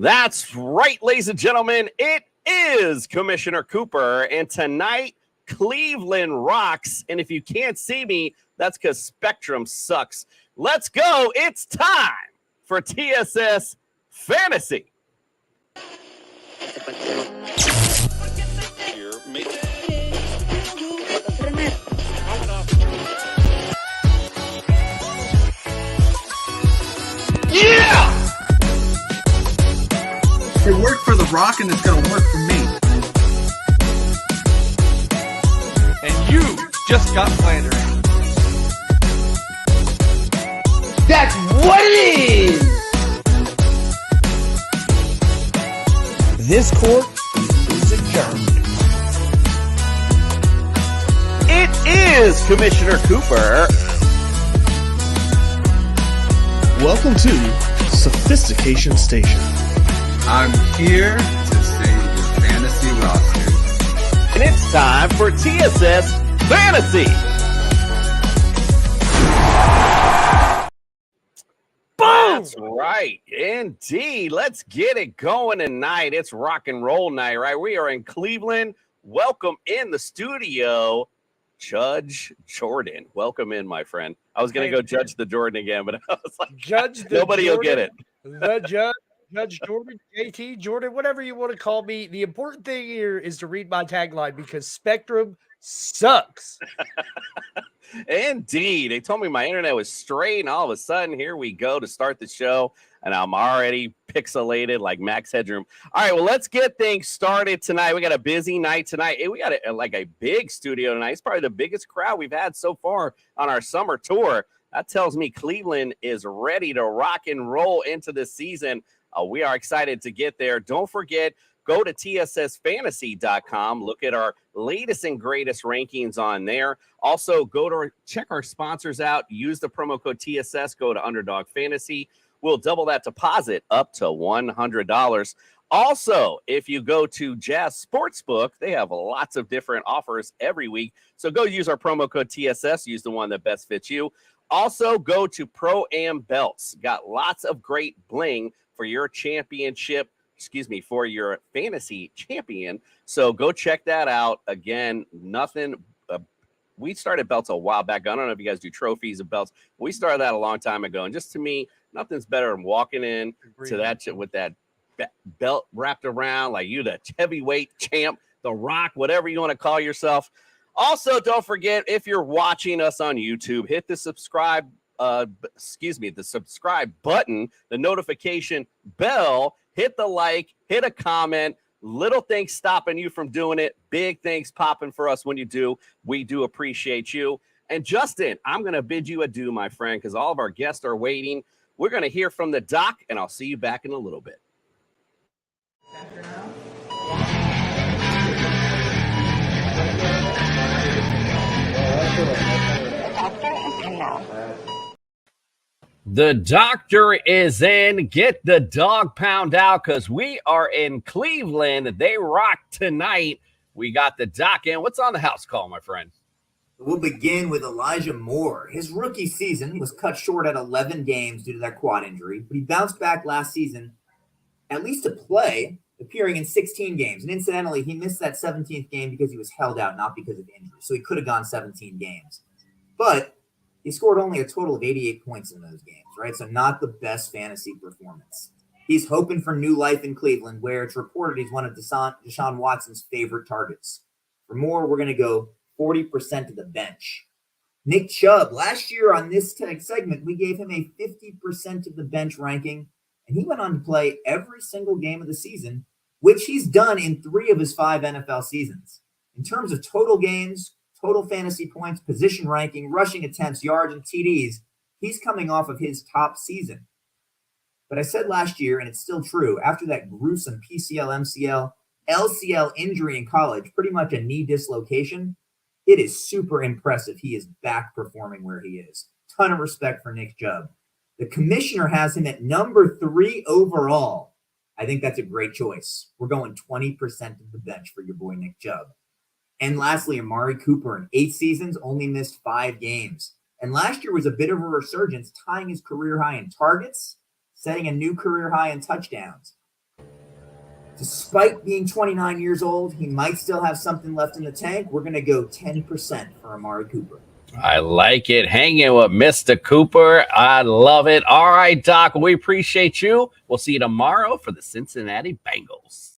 That's right, ladies and gentlemen. It is Commissioner Cooper, and tonight Cleveland rocks. And if you can't see me, that's because Spectrum sucks. Let's go. It's time for TSS Fantasy. Yeah! It worked for The Rock, and it's going to work for me. And you just got flandered. That's what it is! This court is adjourned. It is Commissioner Cooper. Welcome to Sophistication Station. I'm here to save your fantasy roster. And it's time for TSS Fantasy. Boom! That's right. Indeed. Let's get it going tonight. It's rock and roll night, right? We are in Cleveland. Welcome in the studio, Judge Jordan. Welcome in, my friend. I was going to go Judge the Jordan again, but I was like, Judge the nobody Jordan, will get it. The Judge. Judge Jordan, JT, Jordan, whatever you want to call me. The important thing here is to read my tagline because Spectrum sucks. Indeed. They told me my internet was straight, and all of a sudden, here we go to start the show, and I'm already pixelated like Max Headroom. All right, well, let's get things started tonight. We got a busy night tonight. We got a big studio tonight. It's probably the biggest crowd we've had so far on our summer tour. That tells me Cleveland is ready to rock and roll into this season. We are excited to get there. Don't forget, go to tssfantasy.com. Look at our latest and greatest rankings on there. Also, check our sponsors out. Use the promo code TSS. Go to Underdog Fantasy. We'll double that deposit up to $100. Also, if you go to Jazz Sportsbook, they have lots of different offers every week. So go use our promo code TSS. Use the one that best fits you. Also, go to Pro-Am Belts. Got lots of great bling for your for your fantasy champion. So go check that out. Again, we started belts a while back. I don't know if you guys do trophies of belts. We started that a long time ago. And just to me, nothing's better than walking in to that with that belt wrapped around like you, the heavyweight champ, The Rock, whatever you want to call yourself. Also, don't forget, if you're watching us on YouTube, hit the subscribe button, the notification bell, hit the like, hit a comment. Little things stopping you from doing it. Big things popping for us when you do. We do appreciate you. And Justin, I'm going to bid you adieu, my friend, because all of our guests are waiting. We're going to hear from the doc, and I'll see you back in a little bit. The doctor is in. Get the dog pound out because we are in Cleveland. They rock tonight. We got the doc in. What's on the house call, my friend? We'll begin with Elijah Moore. His rookie season was cut short at 11 games due to that quad injury, but he bounced back last season, at least to play, appearing in 16 games. And incidentally, he missed that 17th game because he was held out, not because of injury. So he could have gone 17 games. But he scored only a total of 88 points in those games, right? So not the best fantasy performance. He's hoping for new life in Cleveland, where it's reported he's one of Deshaun Watson's favorite targets. For Moore, we're going to go 40% of the bench. Nick Chubb, last year on this segment, we gave him a 50% of the bench ranking, and he went on to play every single game of the season, which he's done in 3 of his 5 NFL seasons. In terms of total games, total fantasy points, position ranking, rushing attempts, yards, and TDs, he's coming off of his top season. But I said last year, and it's still true, after that gruesome PCL, MCL, LCL injury in college, pretty much a knee dislocation, it is super impressive he is back performing where he is. Ton of respect for Nick Chubb. The commissioner has him at number 3 overall. I think that's a great choice. We're going 20% of the bench for your boy Nick Chubb. And lastly, Amari Cooper in 8 seasons only missed 5 games. And last year was a bit of a resurgence, tying his career high in targets, setting a new career high in touchdowns. Despite being 29 years old, he might still have something left in the tank. We're going to go 10% for Amari Cooper. I like it. Hanging with Mr. Cooper. I love it. All right, Doc, we appreciate you. We'll see you tomorrow for the Cincinnati Bengals.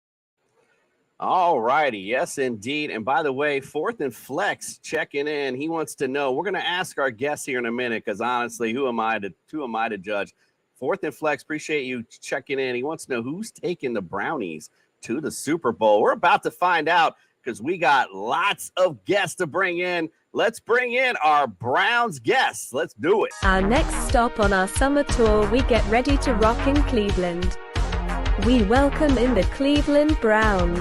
All righty. Yes, indeed. And by the way, Fourth and Flex checking in. He wants to know. We're going to ask our guests here in a minute because honestly, who am I to judge? Fourth and Flex, appreciate you checking in. He wants to know who's taking the Brownies to the Super Bowl. We're about to find out because we got lots of guests to bring in. Let's bring in our Browns guests. Let's do it. Our next stop on our summer tour, we get ready to rock in Cleveland. We welcome in the Cleveland Browns.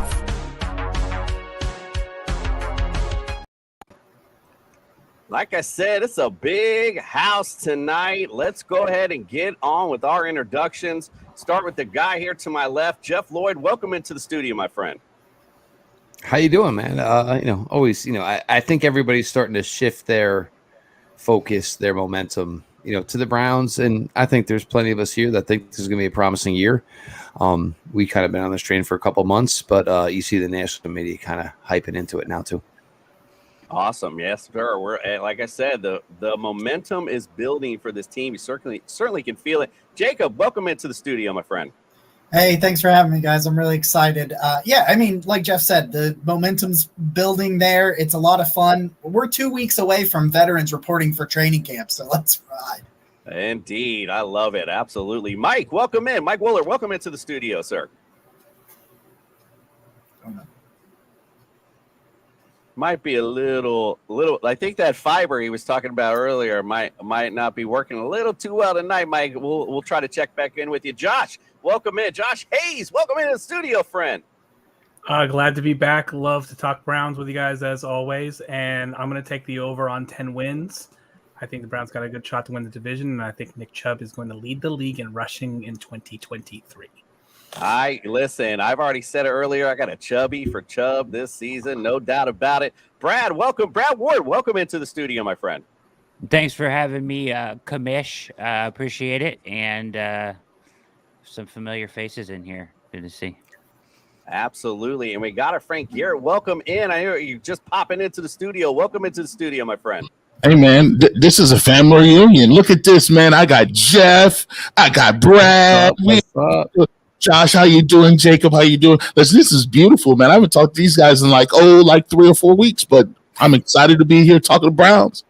Like I said, it's a big house tonight. Let's go ahead and get on with our introductions. Start with the guy here to my left, Jeff Lloyd. Welcome into the studio, my friend. How you doing, man? Always, I think everybody's starting to shift their focus, their momentum, to the Browns. And I think there's plenty of us here that think this is going to be a promising year. We kind of been on this train for a couple months, but you see the national media kind of hyping into it now too. Awesome. Yes, sir. We're like I said, the momentum is building for this team. You certainly can feel it. Jacob, welcome into the studio, my friend. Hey, thanks for having me, guys. I'm really excited. Like Jeff said, the momentum's building there. It's a lot of fun. We're 2 weeks away from veterans reporting for training camp, so let's ride. Indeed. I love it. Absolutely. Mike, welcome in. Mike Wooler, welcome into the studio, sir. Might be a little. I think that fiber he was talking about earlier might not be working a little too well tonight, Mike. We'll try to check back in with you. Josh, welcome in. Josh Hayes, welcome into the studio, friend. Glad to be back. Love to talk Browns with you guys as always, and I'm going to take the over on 10 wins. I think the Browns got a good shot to win the division, and I think Nick Chubb is going to lead the league in rushing in 2023. Listen, I've already said it earlier. I got a chubby for Chubb this season, no doubt about it. Brad Ward, welcome into the studio, my friend. Thanks for having me, Kamish. Appreciate it. And some familiar faces in here. Good to see. Absolutely. And we got a Frank Garrett. Welcome in. I hear you just popping into the studio. Welcome into the studio, my friend. Hey, man, this is a family reunion. Look at this, man. I got Jeff. I got Brad. What's up? Josh, how you doing? Jacob, how you doing? Listen, this is beautiful, man. I haven't talked to these guys in like 3 or 4 weeks, but I'm excited to be here talking to Browns.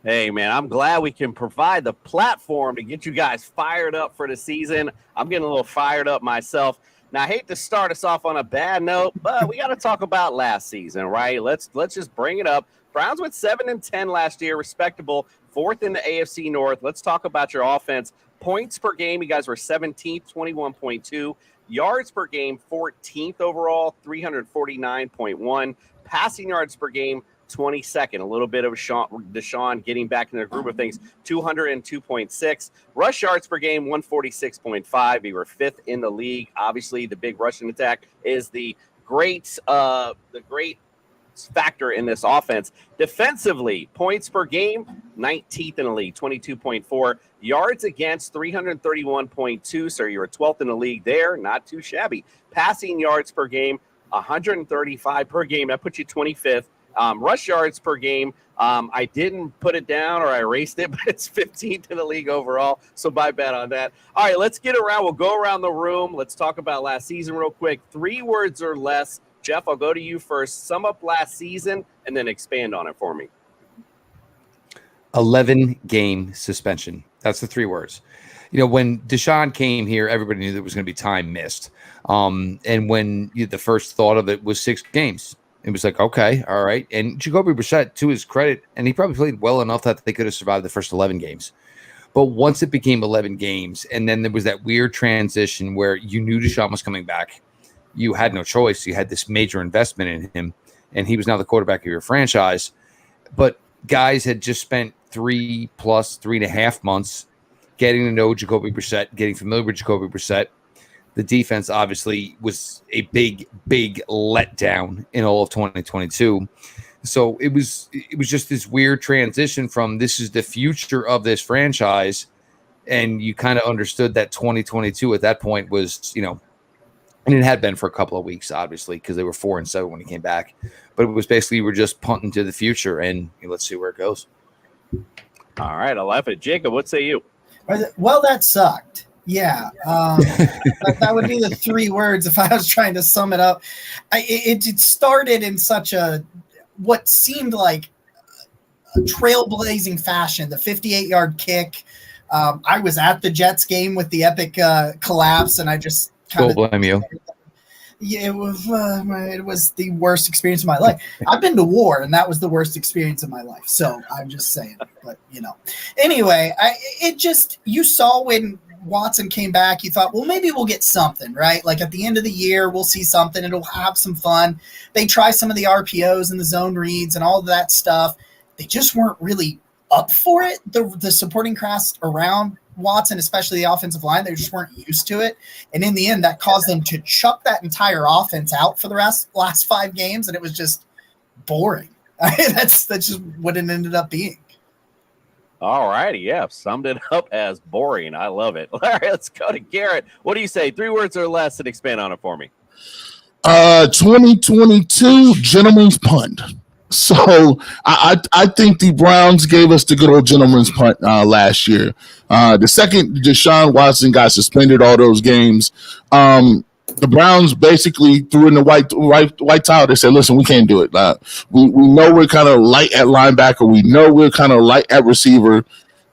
Hey, man, I'm glad we can provide the platform to get you guys fired up for the season. I'm getting a little fired up myself. Now, I hate to start us off on a bad note, but we got to talk about last season, right? Let's just bring it up. Browns went 7-10 last year, respectable, 4th in the AFC North. Let's talk about your offense. Points per game, you guys were 17th, 21.2. Yards per game, 14th overall, 349.1. Passing yards per game, 22nd. A little bit of Deshaun getting back in the group of things, 202.6. Rush yards per game, 146.5. We were 5th in the league. Obviously, the big rushing attack is the great factor in this offense. Defensively, points per game, 19th in the league, 22.4. Yards against, 331.2. So you were 12th in the league there. Not too shabby. Passing yards per game, 135 per game. That puts you 25th. Rush yards per game, I didn't put it down or I erased it, but it's 15th in the league overall. So my bad on that. All right, let's get around. We'll go around the room. Let's talk about last season real quick. 3 words or less. Jeff, I'll go to you first. Sum up last season and then expand on it for me. 11-game suspension. That's the 3 words. When Deshaun came here, everybody knew there was going to be time missed. And when the first thought of it was 6 games, it was like, okay, all right. And Jacoby Brissett, to his credit, and he probably played well enough that they could have survived the first 11 games. But once it became 11 games, and then there was that weird transition where you knew Deshaun was coming back, you had no choice. You had this major investment in him, and he was now the quarterback of your franchise. But guys had just spent 3.5 months getting to know Jacoby Brissett, getting familiar with Jacoby Brissett. The defense obviously was a big, big letdown in all of 2022. So it was just this weird transition from this is the future of this franchise, and you kind of understood that 2022 at that point was, And it had been for a couple of weeks, obviously, because they were 4-7 when he came back. But it was basically we're just punting to the future, and let's see where it goes. All right, I love it. Jacob, what say you? Well, that sucked. Yeah, that would be the 3 words if I was trying to sum it up. It started in such what seemed like a trailblazing fashion. The 58-yard kick. I was at the Jets game with the epic collapse, and I just don't blame you. Yeah, it was the worst experience of my life. I've been to war, and that was the worst experience of my life. So I'm just saying. But anyway, you saw when Watson came back, you thought, well, maybe we'll get something, right? Like at the end of the year, we'll see something. It'll have some fun. They try some of the RPOs and the zone reads and all of that stuff. They just weren't really up for it. The supporting cast around Watson, especially the offensive line, they just weren't used to it. And in the end, that caused them to chuck that entire offense out for the last 5 games, and it was just boring. That's just what it ended up being. All righty, yeah, summed it up as boring. I love it. All right, let's go to Garrett. What do you say? 3 words or less and expand on it for me. 2022 gentleman's punt. So I think the Browns gave us the good old gentleman's punt last year. The second Deshaun Watson got suspended all those games, the Browns basically threw in the white towel. They said, listen, we can't do it. We know we're kind of light at linebacker. We know we're kind of light at receiver.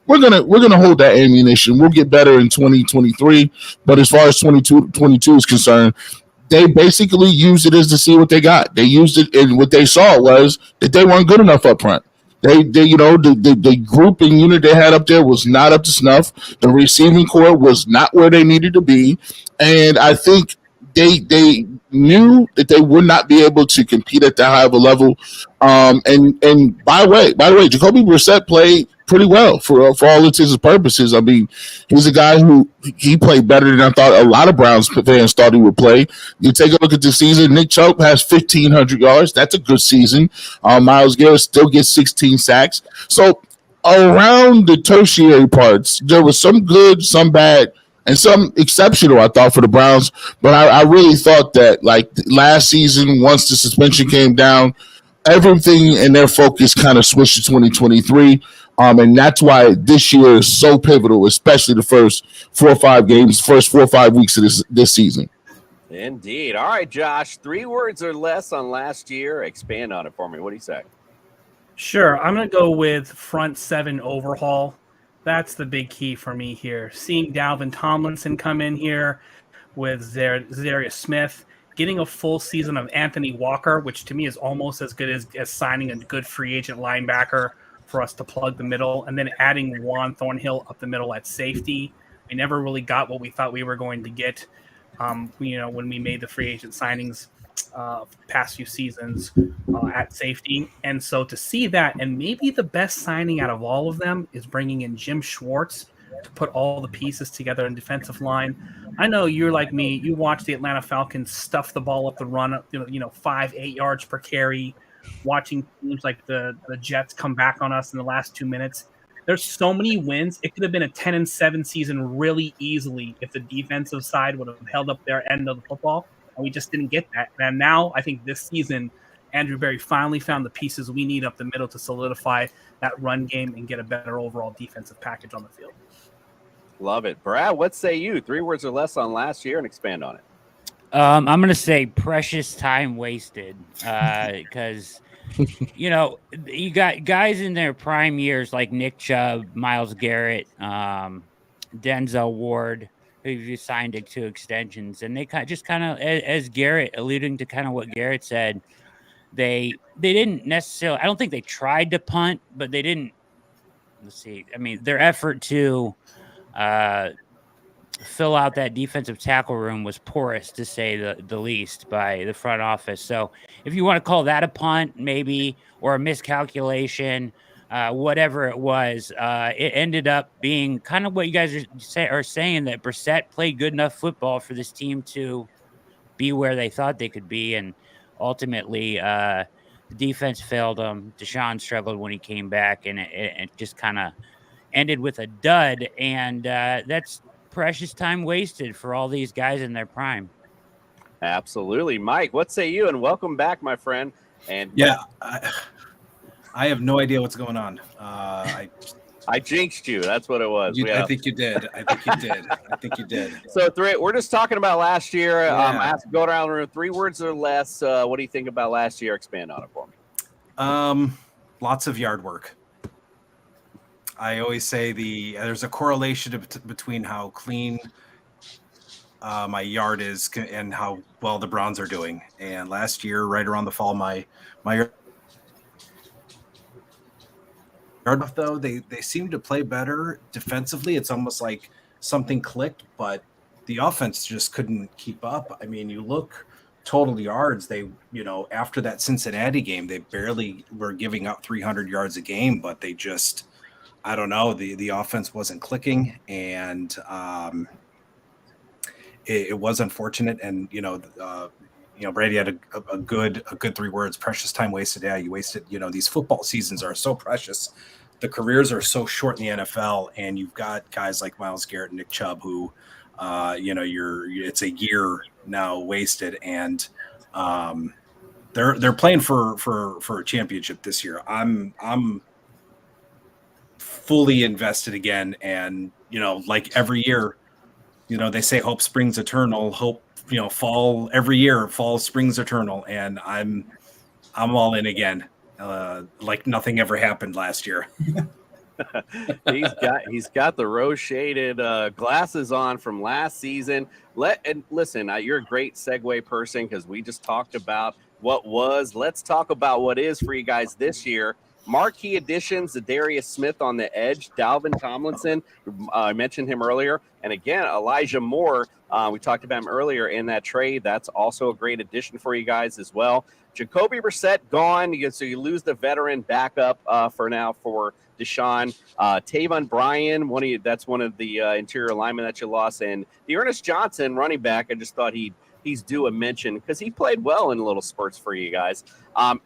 We're gonna hold that ammunition. We'll get better in 2023. But as far as 2022 is concerned, they basically used it as to see what they got. They used it, and what they saw was that they weren't good enough up front. The group and unit they had up there was not up to snuff. The receiving core was not where they needed to be, and I think they knew that they would not be able to compete at that high of a level. And by the way, Jacoby Brissett played pretty well for all intents and purposes. I mean, he's a guy who he played better than I thought a lot of Browns fans thought he would play. You take a look at the season. Nick Chubb has 1,500 yards. That's a good season. Myles Garrett still gets 16 sacks. So around the tertiary parts, there was some good, some bad, and some exceptional, I thought, for the Browns. But I really thought that, like last season, once the suspension came down, everything in their focus kind of switched to 2023. And that's why this year is so pivotal, especially the first 4 or 5 games, first 4 or 5 weeks of this season. Indeed. All right, Josh, 3 words or less on last year. Expand on it for me. What do you say? Sure. I'm going to go with front 7 overhaul. That's the big key for me here. Seeing Dalvin Tomlinson come in here with Zarius Smith, getting a full season of Anthony Walker, which to me is almost as good as signing a good free agent linebacker for us to plug the middle, and then adding Juan Thornhill up the middle at safety. We never really got what we thought we were going to get, when we made the free agent signings past few seasons at safety. And so to see that, and maybe the best signing out of all of them is bringing in Jim Schwartz to put all the pieces together in defensive line. I know you're like me. You watch the Atlanta Falcons stuff the ball up the run, 5-8 yards per carry. Watching teams like the Jets come back on us in the last 2 minutes. There's so many wins. It could have been a 10-7 season really easily if the defensive side would have held up their end of the football, and we just didn't get that. And now I think this season, Andrew Berry finally found the pieces we need up the middle to solidify that run game and get a better overall defensive package on the field. Love it. Brad, what say you? 3 words or less on last year and expand on it. I'm going to say precious time wasted because, you got guys in their prime years like Nick Chubb, Myles Garrett, Denzel Ward, who you signed to 2 extensions. And they just kind of, as Garrett, alluding to kind of what Garrett said, they didn't necessarily, I don't think they tried to punt, but they didn't, their effort to fill out that defensive tackle room was porous, to say the least, by the front office. So if you want to call that a punt, maybe, or a miscalculation, whatever it was, it ended up being kind of what you guys are saying, that Brissett played good enough football for this team to be where they thought they could be. And ultimately, the defense failed them. Deshaun struggled when he came back, and it just kind of ended with a dud. And that's precious time wasted for all these guys in their prime. Absolutely. Mike, what say you? And welcome back, my friend. And yeah, I have no idea what's going on. I jinxed you. That's what it was. I think you did. I think you did. So we're just talking about last year. Yeah. I have to go around the room. 3 words or less. What do you think about last year? Expand on it for me. Lots of yard work. I always say there's a correlation between how clean my yard is and how well the Browns are doing. And last year, right around the fall, my yard, though they seem to play better defensively. It's almost like something clicked, but the offense just couldn't keep up. I mean, you look total yards, after that Cincinnati game, they barely were giving up 300 yards a game, but they just, I don't know, the offense wasn't clicking, and it was unfortunate. And Brady had a good 3 words: precious time wasted. Yeah, you wasted. These football seasons are so precious. The careers are so short in the NFL, and you've got guys like Myles Garrett and Nick Chubb who, it's a year now wasted, and they're playing for a championship this year. I'm fully invested again, and like every year, they say hope springs eternal. Hope fall every year, fall springs eternal, and I'm all in again. Like nothing ever happened last year. He's got the rose shaded glasses on from last season. Listen, you're a great segue person because we just talked about what was. Let's talk about what is for you guys this year. Marquee additions: Zadarius Smith on the edge, Dalvin Tomlinson. I mentioned him earlier, and again Elijah Moore. We talked about him earlier in that trade. That's also a great addition for you guys as well. Jacoby Brissett gone, so you lose the veteran backup for now for Deshaun. Taven Bryan, that's one of the interior linemen that you lost, and the Ernest Johnson running back. I just thought he's due a mention because he played well in little spurts for you guys.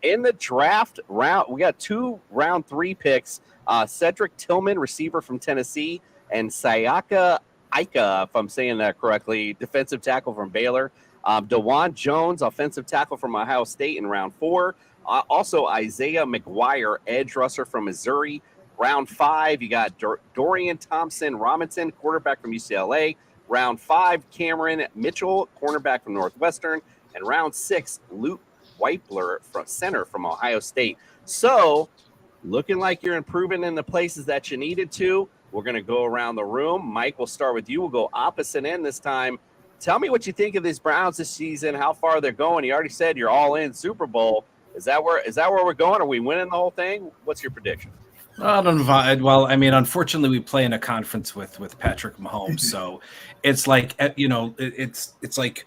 In the draft round, we got 2 round 3 picks. Cedric Tillman, receiver from Tennessee, and Sayaka Ika, if I'm saying that correctly, defensive tackle from Baylor. DeJuan Jones, offensive tackle from Ohio State in round 4. Also Isaiah McGuire, edge rusher from Missouri. Round 5, you got Dorian Thompson-Robinson, quarterback from UCLA. Round 5, Cameron Mitchell, cornerback from Northwestern. And round 6, Luke Weipler, center from Ohio State. So, looking like you're improving in the places that you needed to. We're going to go around the room. Mike, we'll start with you. We'll go opposite end this time. Tell me what you think of these Browns this season, how far they're going. You already said you're all in Super Bowl. Is that where we're going? Are we winning the whole thing? What's your prediction? I don't know. Well, I mean, unfortunately, we play in a conference with Patrick Mahomes, so it's like it's like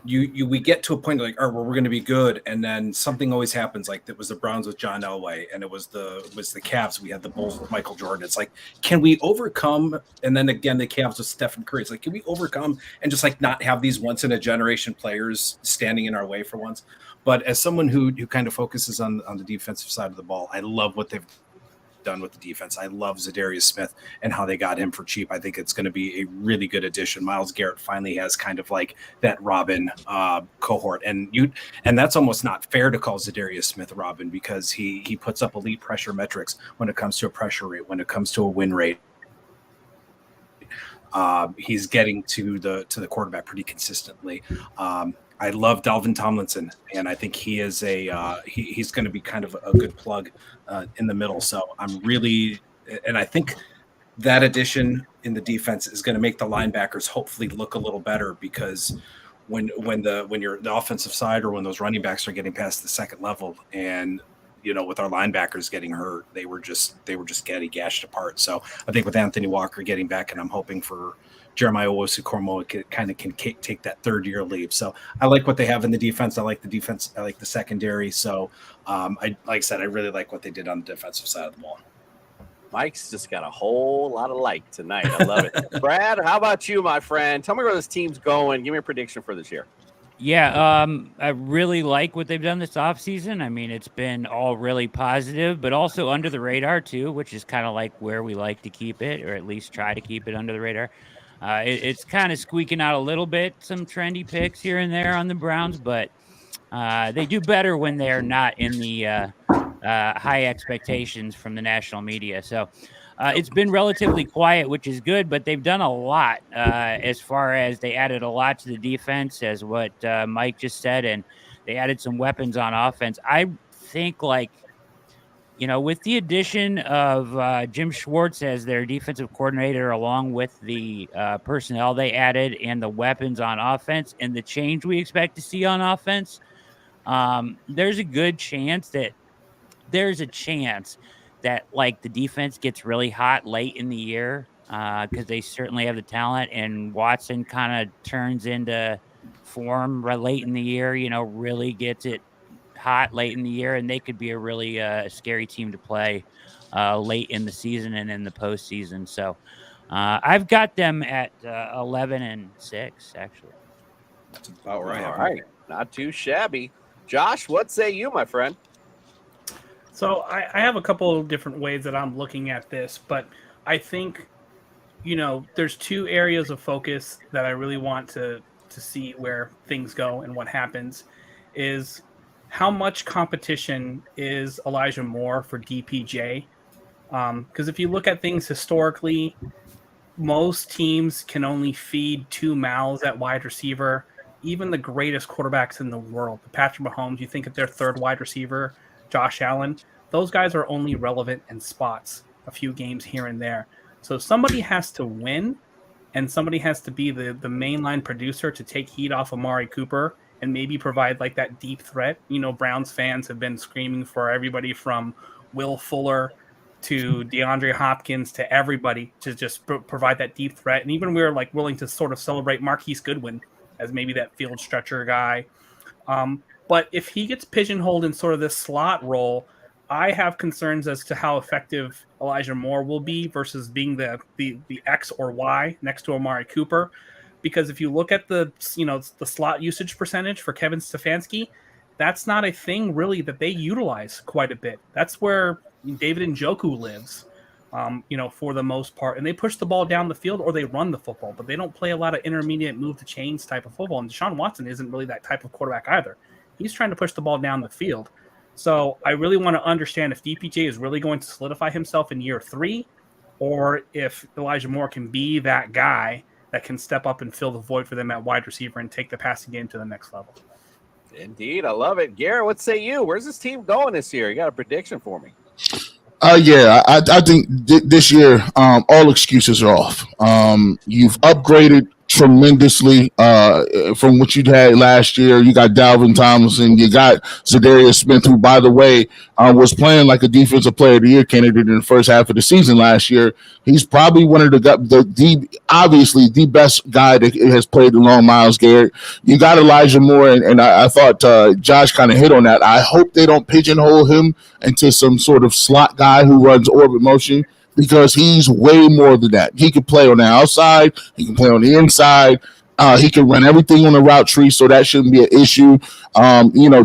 we get to a point like, all right, well, we're going to be good, and then something always happens. Like it was the Browns with John Elway, and it was the Cavs. We had the Bulls with Michael Jordan. It's like, can we overcome? And then again, the Cavs with Stephen Curry. It's like, can we overcome and just like not have these once in a generation players standing in our way for once? But as someone who kind of focuses on the defensive side of the ball, I love what they've done with the defense. I love Zadarius Smith and how they got him for cheap. I think it's going to be a really good addition. Myles Garrett finally has kind of like that Robin cohort, and that's almost not fair to call Zadarius Smith Robin because he puts up elite pressure metrics when it comes to a pressure rate, when it comes to a win rate. He's getting to the quarterback pretty consistently. I love Dalvin Tomlinson, and I think he is he's going to be kind of a good plug in the middle. So I think that addition in the defense is going to make the linebackers hopefully look a little better because when you're the offensive side or when those running backs are getting past the second level and with our linebackers getting hurt, they were just getting gashed apart. So I think with Anthony Walker getting back, and I'm hoping for Jeremiah Owusu-Koramoah can take that third-year leap. So I like what they have in the defense. I like the defense. I like the secondary. So like I said, I really like what they did on the defensive side of the ball. Mike's just got a whole lot of like tonight. I love it. Brad, how about you, my friend? Tell me where this team's going. Give me a prediction for this year. Yeah, I really like what they've done this offseason. I mean, it's been all really positive, but also under the radar too, which is kind of like where we like to keep it, or at least try to keep it under the radar. It's kind of squeaking out a little bit, some trendy picks here and there on the Browns, but they do better when they're not in the high expectations from the national media. So it's been relatively quiet, which is good, but they've done a lot as far as they added a lot to the defense, as what Mike just said, and they added some weapons on offense. I think, like, with the addition of Jim Schwartz as their defensive coordinator, along with the personnel they added and the weapons on offense and the change we expect to see on offense, there's a good chance that like the defense gets really hot late in the year because they certainly have the talent, and Watson kind of turns into form late in the year, really gets it hot late in the year, and they could be a really scary team to play late in the season and in the postseason. So I've got them at 11-6, actually. That's about right. All right, not too shabby. Josh, what say you, my friend? So I have a couple of different ways that I'm looking at this, but I think, there's two areas of focus that I really want to see where things go and what happens is how much competition is Elijah Moore for DPJ? Because if you look at things historically, most teams can only feed 2 mouths at wide receiver. Even the greatest quarterbacks in the world, Patrick Mahomes, you think of their third wide receiver, Josh Allen, those guys are only relevant in spots, a few games here and there. So somebody has to win, and somebody has to be the mainline producer to take heat off Amari Cooper and maybe provide like that deep threat. Browns fans have been screaming for everybody from Will Fuller to DeAndre Hopkins to everybody to just provide that deep threat. And even we're like willing to sort of celebrate Marquise Goodwin as maybe that field stretcher guy. But if he gets pigeonholed in sort of this slot role, I have concerns as to how effective Elijah Moore will be versus being the X or Y next to Amari Cooper. Because if you look at the slot usage percentage for Kevin Stefanski, that's not a thing really that they utilize quite a bit. That's where David Njoku lives, for the most part. And they push the ball down the field or they run the football, but they don't play a lot of intermediate move to chains type of football. And Deshaun Watson isn't really that type of quarterback either. He's trying to push the ball down the field. So I really want to understand if DPJ is really going to solidify himself in year 3, or if Elijah Moore can be that guy that can step up and fill the void for them at wide receiver and take the passing game to the next level. Indeed. I love it. Garrett, what say you? Where's this team going this year? You got a prediction for me? I think this year, all excuses are off. You've upgraded tremendously from what you had last year. You got Dalvin Tomlinson, you got Zadarius Smith, who, by the way, was playing like a defensive player of the year candidate in the first half of the season last year. He's probably one of obviously the best guy that has played along Myles Garrett. You got Elijah Moore, and I thought Josh kind of hit on that. I hope they don't pigeonhole him into some sort of slot guy who runs orbit motion, because he's way more than that. He can play on the outside. He can play on the inside. He can run everything on the route tree, so that shouldn't be an issue.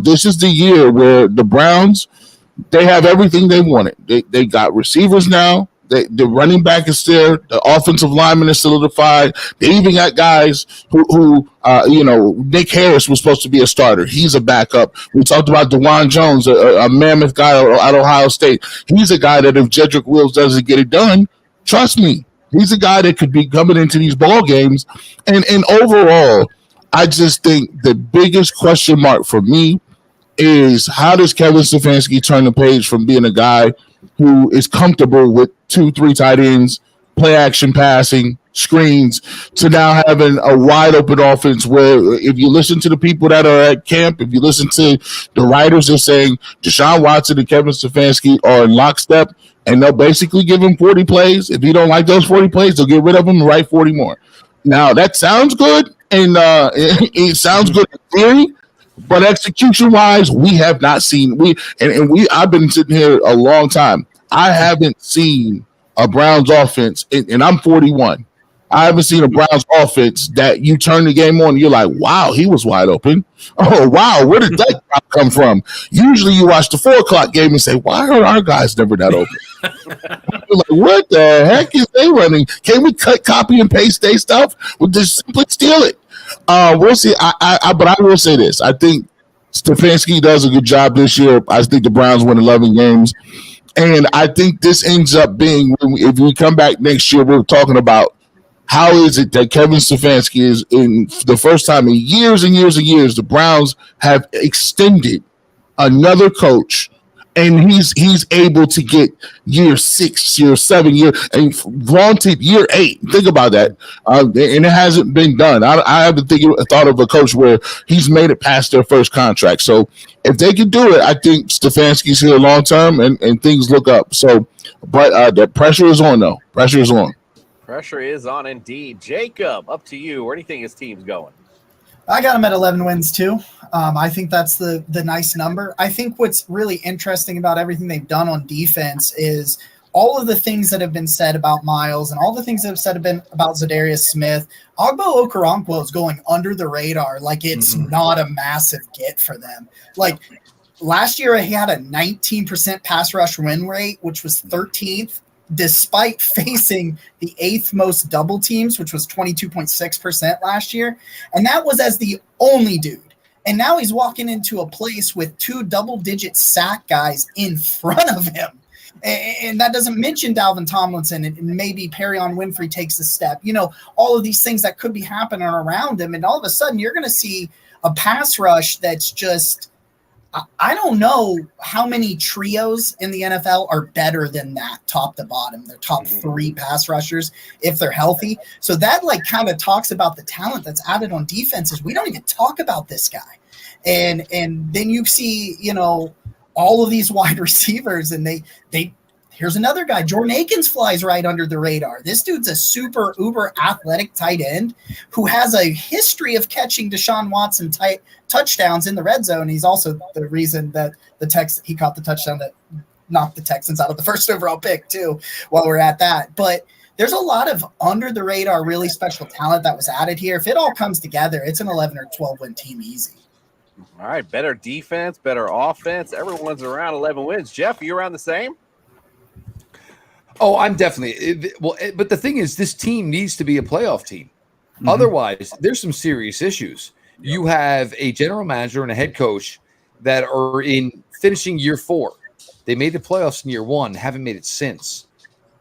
This is the year where the Browns, they have everything they wanted. They got receivers now. The running back is there. The offensive lineman is solidified. They even got guys who Nick Harris was supposed to be a starter. He's a backup. We talked about DeJuan Jones, a mammoth guy at Ohio State. He's a guy that if Jedrick Wills doesn't get it done, trust me, he's a guy that could be coming into these ball games. And overall, I just think the biggest question mark for me is, how does Kevin Stefanski turn the page from being a guy who is comfortable with 2-3 tight ends, play action passing, screens, to now having a wide open offense where, if you listen to the people that are at camp, if you listen to the writers, they're saying Deshaun Watson and Kevin Stefanski are in lockstep, and they'll basically give him 40 plays. If you don't like those 40 plays, they'll get rid of them and write 40 more. Now, that sounds good, and it sounds good in theory, but execution-wise, we have not seen. I've been sitting here a long time. I haven't seen a Browns offense, and I'm 41. I haven't seen a Browns offense that you turn the game on and you're like, wow, he was wide open. Oh, wow, where did that come from? Usually you watch the 4 o'clock game and say, why are our guys never that open? We're like, what the heck is they running? Can we copy and paste their stuff? We'll just simply steal it. We'll see. But I will say this. I think Stefanski does a good job this year. I think the Browns win 11 games. And I think this ends up being, if we come back next year, we're talking about how is it that Kevin Stefanski is, in the first time in years and years and years, the Browns have extended another coach, and he's able to get year 6, year 7, and vaunted year 8. Think about that, and it hasn't been done. I haven't thought of a coach where he's made it past their first contract. So if they can do it, I think Stefanski's here long term, and things look up. So, but the pressure is on, though. Pressure is on. Pressure is on indeed. Jacob, up to you. Where do you think his team's going? I got him at 11 wins too. I think that's the nice number. I think what's really interesting about everything they've done on defense is all of the things that have been said about Miles and all the things that have been about Zadarius Smith. Ogbo Okoronkwo is going under the radar like it's not a massive get for them. Like last year, he had a 19% pass rush win rate, which was 13th. Despite facing the 8th most double teams, which was 22.6% last year. And that was as the only dude. And now he's walking into a place with 2 double-digit sack guys in front of him. And that doesn't mention Dalvin Tomlinson, and maybe Perion Winfrey takes a step. You know, all of these things that could be happening around him. And all of a sudden, you're going to see a pass rush that's just – I don't know how many trios in the NFL are better than that, top to bottom. They're top 3 pass rushers if they're healthy. So that like kind of talks about the talent that's added on defenses. We don't even talk about this guy. And then you see, you know, all of these wide receivers, and they here's another guy. Jordan Akins flies right under the radar. This dude's a super uber athletic tight end who has a history of catching Deshaun Watson touchdowns in the red zone. He's also the reason that he caught the touchdown that knocked the Texans out of the first overall pick too, while we're at that. But there's a lot of under the radar, really special talent that was added here. If it all comes together, it's an 11 or 12 win team easy. All right. Better defense, better offense. Everyone's around 11 wins. Jeff, are you around the same? Oh, I'm definitely but the thing is, this team needs to be a playoff team. Otherwise, there's some serious issues. You have a general manager and a head coach that are in finishing year 4. They made the playoffs in year 1, haven't made it since.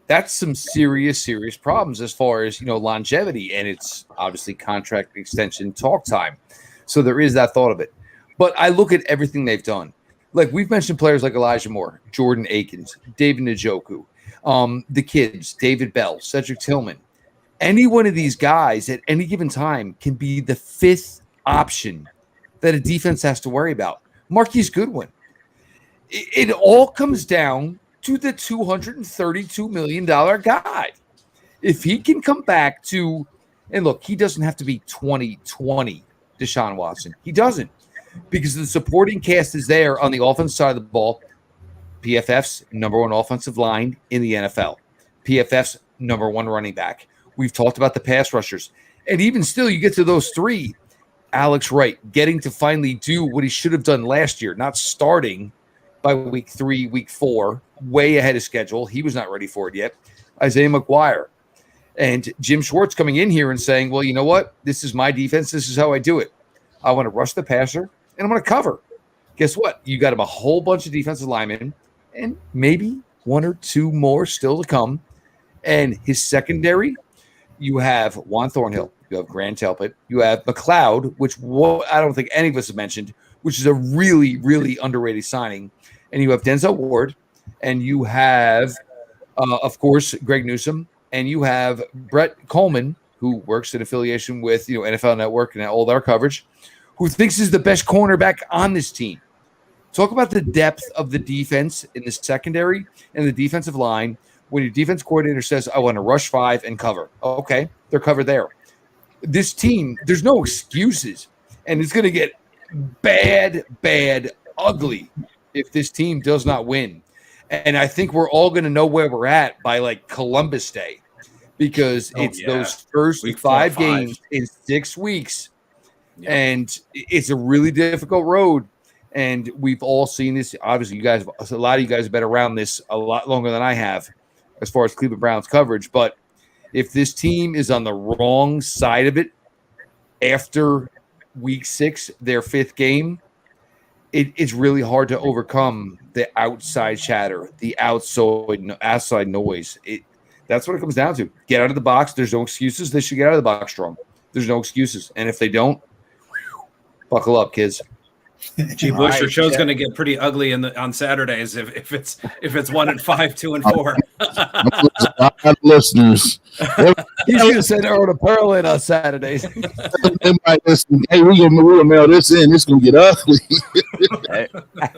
That's some serious problems as far as, you know, longevity, and it's obviously contract extension talk time. So there is that thought of it. But I look at everything they've done. Like we've mentioned players like Elijah Moore, Jordan Akins, David Njoku. The kids, David Bell, Cedric Tillman, any one of these guys at any given time can be the 5th option that a defense has to worry about. Marquise Goodwin. It all comes down to the $232 million guy. If he can come back to, and look, he doesn't have to be 2020 Deshaun Watson. He doesn't, because the supporting cast is there on the offensive side of the ball. PFF's number 1 offensive line in the NFL. PFF's number 1 running back. We've talked about the pass rushers. And even still, you get to those 3. Alex Wright getting to finally do what he should have done last year, not starting by week 3, week 4, way ahead of schedule. He was not ready for it yet. Isaiah McGuire. And Jim Schwartz coming in here and saying, well, you know what? This is my defense. This is how I do it. I want to rush the passer, and I'm going to cover. Guess what? You got him a whole bunch of defensive linemen, and maybe 1 or 2 more still to come. And his secondary, you have Juan Thornhill, you have Grant Telpett, you have McLeod, which I don't think any of us have mentioned, which is a really, really underrated signing. And you have Denzel Ward, and you have, of course, Greg Newsome, and you have Brett Coleman, who works in affiliation with NFL Network and all their coverage, who thinks is the best cornerback on this team. Talk about the depth of the defense in the secondary and the defensive line. When your defense coordinator says, I want to rush 5 and cover. Okay, they're covered there. This team, there's no excuses. And it's going to get bad, ugly if this team does not win. And I think we're all going to know where we're at by like Columbus Day, because those first 5 games in 6 weeks. Yeah. And it's a really difficult road. And we've all seen this. Obviously, a lot of you guys have been around this a lot longer than I have. as far as Cleveland Browns coverage. But if this team is on the wrong side of it after week 6, their 5th game, it's really hard to overcome the outside chatter, the outside noise. That's what it comes down to. Get out of the box. There's no excuses. They should get out of the box strong. There's no excuses. And if they don't, buckle up, kids. Gee, Bush, your show's going to get pretty ugly on Saturdays if it's 1-5, 2-4. A lot of listeners. You should have said Earl to Pearl in on Saturdays. They might listen. Hey, we're gonna mail this in. It's gonna get ugly. Hey,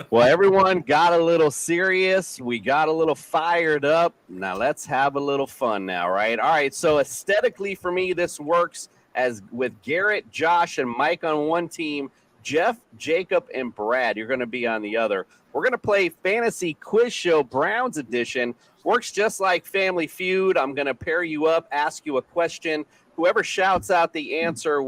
well, everyone got a little serious. We got a little fired up. Now let's have a little fun now, right? All right. So aesthetically for me, this works as with Garrett, Josh, and Mike on one team. Jeff, Jacob, and Brad, you're going to be on the other. We're going to play Fantasy Quiz Show Browns Edition. Works just like Family Feud. I'm going to pair you up, ask you a question. Whoever shouts out the answer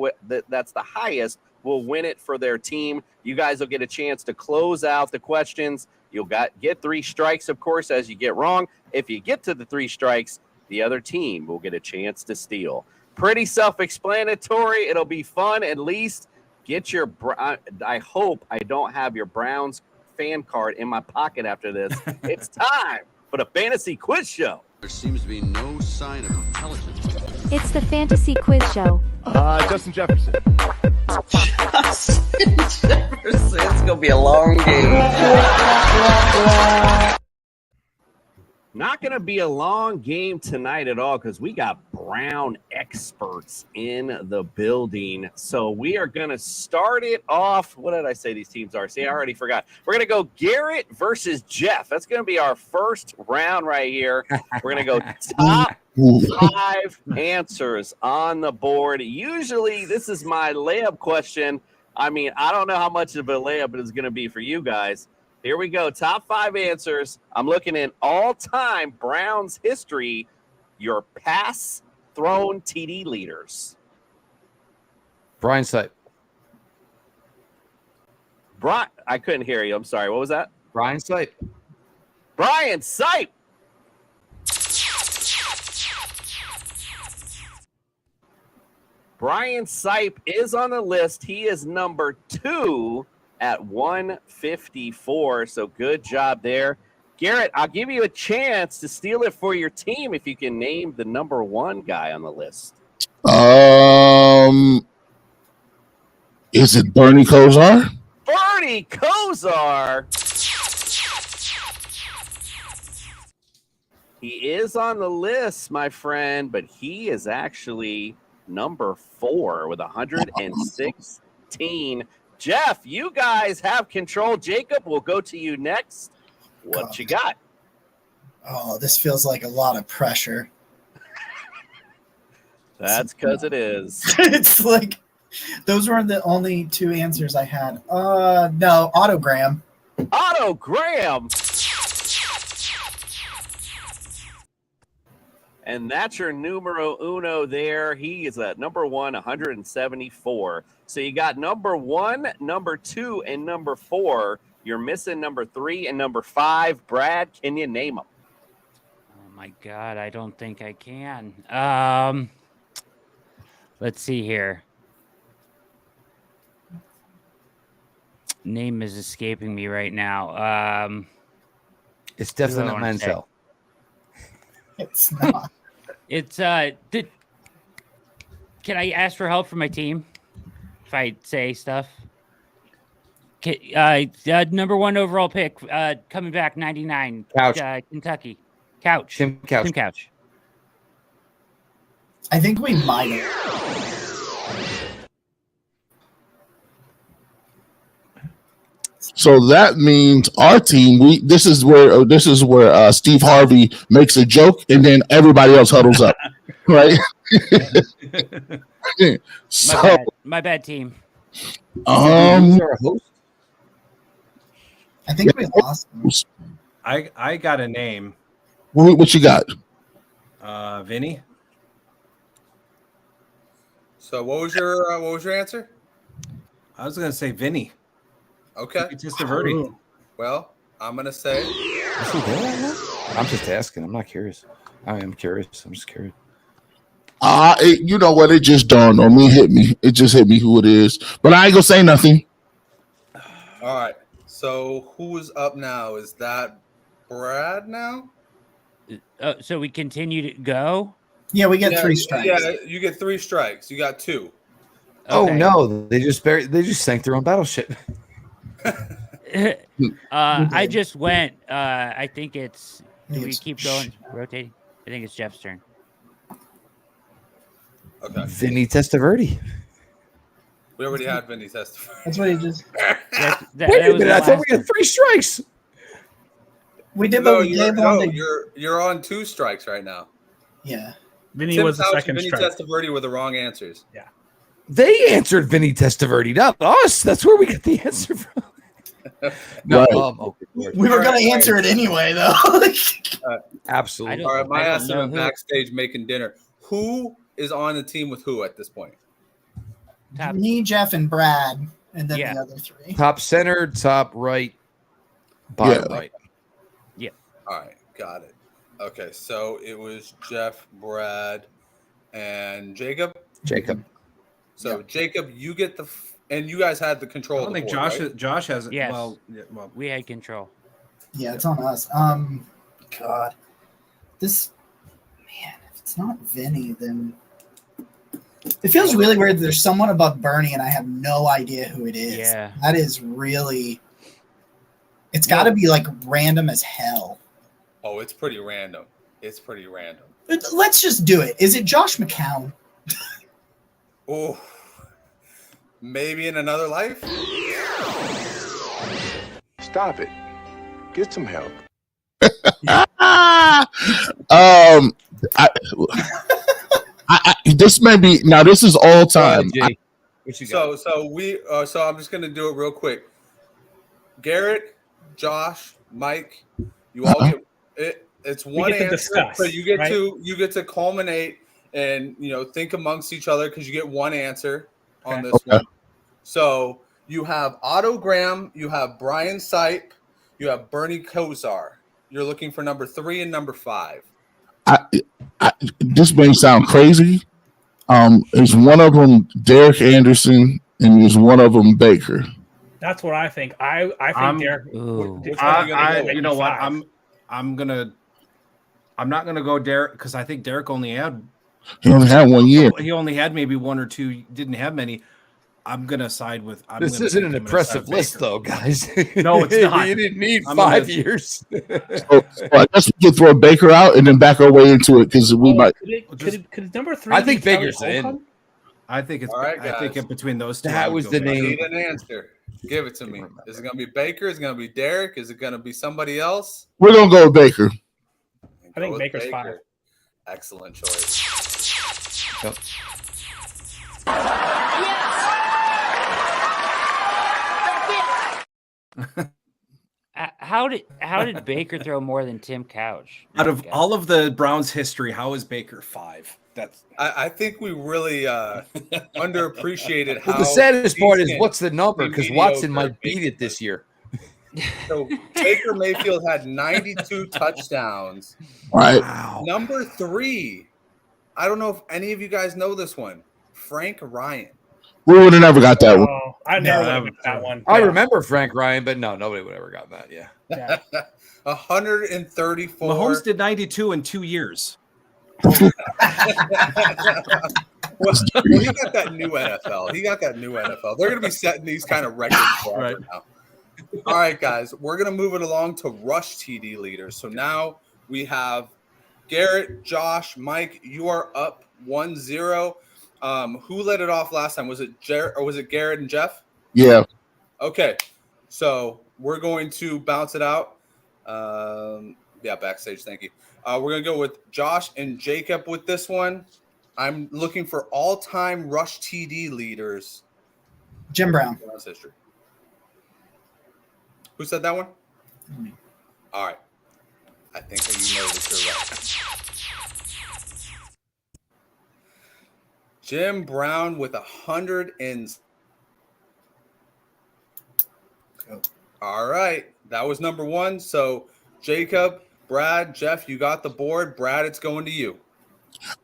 that's the highest will win it for their team. You guys will get a chance to close out the questions. You'll get 3 strikes, of course, as you get wrong. If you get to the 3 strikes, the other team will get a chance to steal. Pretty self-explanatory. It'll be fun. At least get your I hope I don't have your Browns fan card in my pocket after this. It's time for the Fantasy Quiz Show. There seems to be no sign of intelligence. It's the Fantasy Quiz Show. Justin Jefferson. Justin Jefferson. It's gonna be a long game. Not going to be a long game tonight at all because we got Brown experts in the building. So we are going to start it off. What did I say these teams are? See, I already forgot. We're going to go Garrett versus Jeff. That's going to be our first round right here. We're going to go top 5 answers on the board. Usually this is my layup question. I mean, I don't know how much of a layup it is going to be for you guys. Here we go. Top 5 answers. I'm looking at all-time Browns history, your pass thrown TD leaders. Brian Sipe. I couldn't hear you. I'm sorry. What was that? Brian Sipe. Brian Sipe. Brian Sipe is on the list. He is number 2 at 154. So good job there. Garrett, I'll give you a chance to steal it for your team if you can name the number 1 guy on the list. Is it Bernie Kosar? Bernie Kosar. He is on the list, my friend, but he is actually number 4 with 116. Jeff, you guys have control. Jacob, we'll go to you next. What you got? Oh, this feels like a lot of pressure. That's because it is. It's like those weren't the only 2 answers I had. No, Otto Graham. Otto Graham. And that's your numero uno there. He is at number 1, 174. So you got number 1, number 2, and number 4. You're missing number 3 and number 5. Brad, can you name them? Oh my God, I don't think I can. Let's see here. Name is escaping me right now. It's definitely not Manziel. It's not. It's can I ask for help from my team if I say stuff? Number 1 overall pick, coming back 99. Couch. Kentucky. Couch. Tim Couch. Tim Couch. I think we might have. So that means our team. This is where Steve Harvey makes a joke and then everybody else huddles up, right? So my bad team. I think we lost him. I got a name. What you got? Vinny. So what was your answer? I was gonna say Vinny. Okay. Testaverde. Well, I'm gonna say. I'm just asking. I'm not curious. I am curious. I'm just curious. You know what? It just dawned on me. It just hit me who it is. But I ain't gonna say nothing. All right. So who is up now? Is that Brad now? So we continue to go. Yeah, we get 3 strikes. Yeah, you get 3 strikes. You got 2. Oh no! They just sank their own battleship. I just went. I think it's. Do we keep going, rotating? I think it's Jeff's turn. Okay. Vinny Testaverde. We already had Vinny testify. That's what he just. Wait a minute! I thought we had 3 strikes. We did, No, but we gave one to. you're on 2 strikes right now. Yeah. Vinny Tim was the Couch and second Vinny strike. Testaverde were the wrong answers. Yeah. They answered Vinny Testaverde, not us. That's where we get the answer from. No, Right. We were going to answer it anyway, though. Absolutely. All right, my I don't ass know went who- backstage making dinner. Who is on the team with who at this point? Me, Jeff, and Brad, and then Yeah. the other 3. Top center, top right, bottom right. Yeah. All right, got it. Okay, so it was Jeff, Brad, and Jacob. Jacob. So Jacob, you get and you guys had the control. I don't of the think board, Josh right? Josh has it. Yes. Well, We had control. Yeah, it's on us. God. This, man, if it's not Vinny, then. It feels really weird. There's someone above Bernie, and I have no idea who it is. Yeah. That is really. It's got to be like random as hell. Oh, it's pretty random. It's pretty random. But let's just do it. Is it Josh McCown? Oh, maybe in another life. Stop it. Get some help. This may be now. This is all time. So I'm just gonna do it real quick. Garrett, Josh, Mike, you all get it. It's one get to answer, discuss, so you get right? to culminate and think amongst each other because you get one answer on this Okay. one. So you have Otto Graham, you have Brian Sipe, you have Bernie Kosar. You're looking for number 3 and number 5. This may sound crazy. Is one of them Derek Anderson, and is one of them Baker? That's what I think. I think I'm- Derek. Ooh. which one are you gonna go you know what? five? I'm not gonna go Derek because I think Derek only had He only had 1 year. He only had maybe 1 or 2. Didn't have many. I'm gonna side with. This isn't an impressive list, though, guys. No, it's not. You didn't need I'm 5 gonna- years. So I guess we can throw Baker out and then back our way into it because we might. Could number 3? I think be Kelly Baker's in. Holcomb? I think it's. All right, I think guys. in between those 2. That I would was go the Baker. I name. need an answer. Give it to me. Is it gonna be Baker? Is it gonna be Derek? Is it gonna be somebody else? We're gonna go with Baker. I think Go with Baker's Baker. 5. Excellent choice. Yep. How did Baker throw more than Tim Couch? Out of all of the Browns' history, how is Baker 5? That's I think we really underappreciated how. Well, the saddest part is decent what's the number? and Because Watson mediocre might beat it this year. So Baker Mayfield had 92 touchdowns. Right. Number 3. I don't know if any of you guys know this one. Frank Ryan. We would have never got that one. Oh, I never would have got that one. I Yeah. remember Frank Ryan, but no, nobody would ever got that. Yeah. Yeah. 134. Mahomes did 92 in 2 years. Well, he got that new NFL. They're going to be setting these kind of records forever now. All right, guys, we're going to move it along to rush TD leaders. So now we have Garrett, Josh, Mike. You are up 1-0. Who led it off last time? Was it Jared or was it Garrett and Jeff? Yeah. Okay, so we're going to bounce it out. Backstage. Thank you. We're gonna go with Josh and Jacob with this one. I'm looking for all-time rush TD leaders. Jim Brown. Browns history. Who said that one? All right. I think that you know that you're right. Jim Brown with 100 and. All right, that was number 1. So Jacob, Brad, Jeff, you got the board. Brad, it's going to you.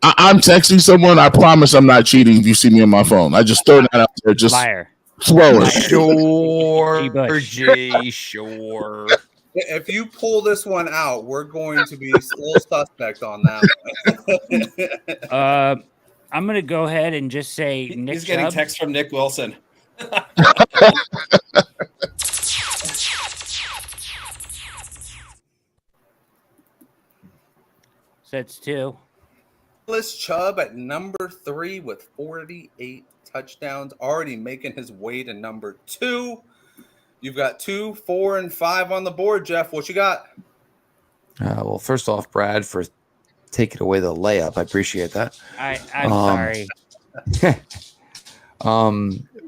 I'm texting someone. I promise I'm not cheating if you see me on my phone. I just throw that out there. Just Liar. throw it. Sure, Jay, sure. If you pull this one out, we're going to be still suspect on that. I'm going to go ahead and just say Nick He's getting Chubb. text from Nick Wilson. So that's 2. Nicholas Chubb at number 3 with 48 touchdowns, already making his way to number 2. You've got 2, 4, and 5 on the board, Jeff. What you got? Well, first off, Brad, for taking away the layup. I appreciate that. I'm sorry.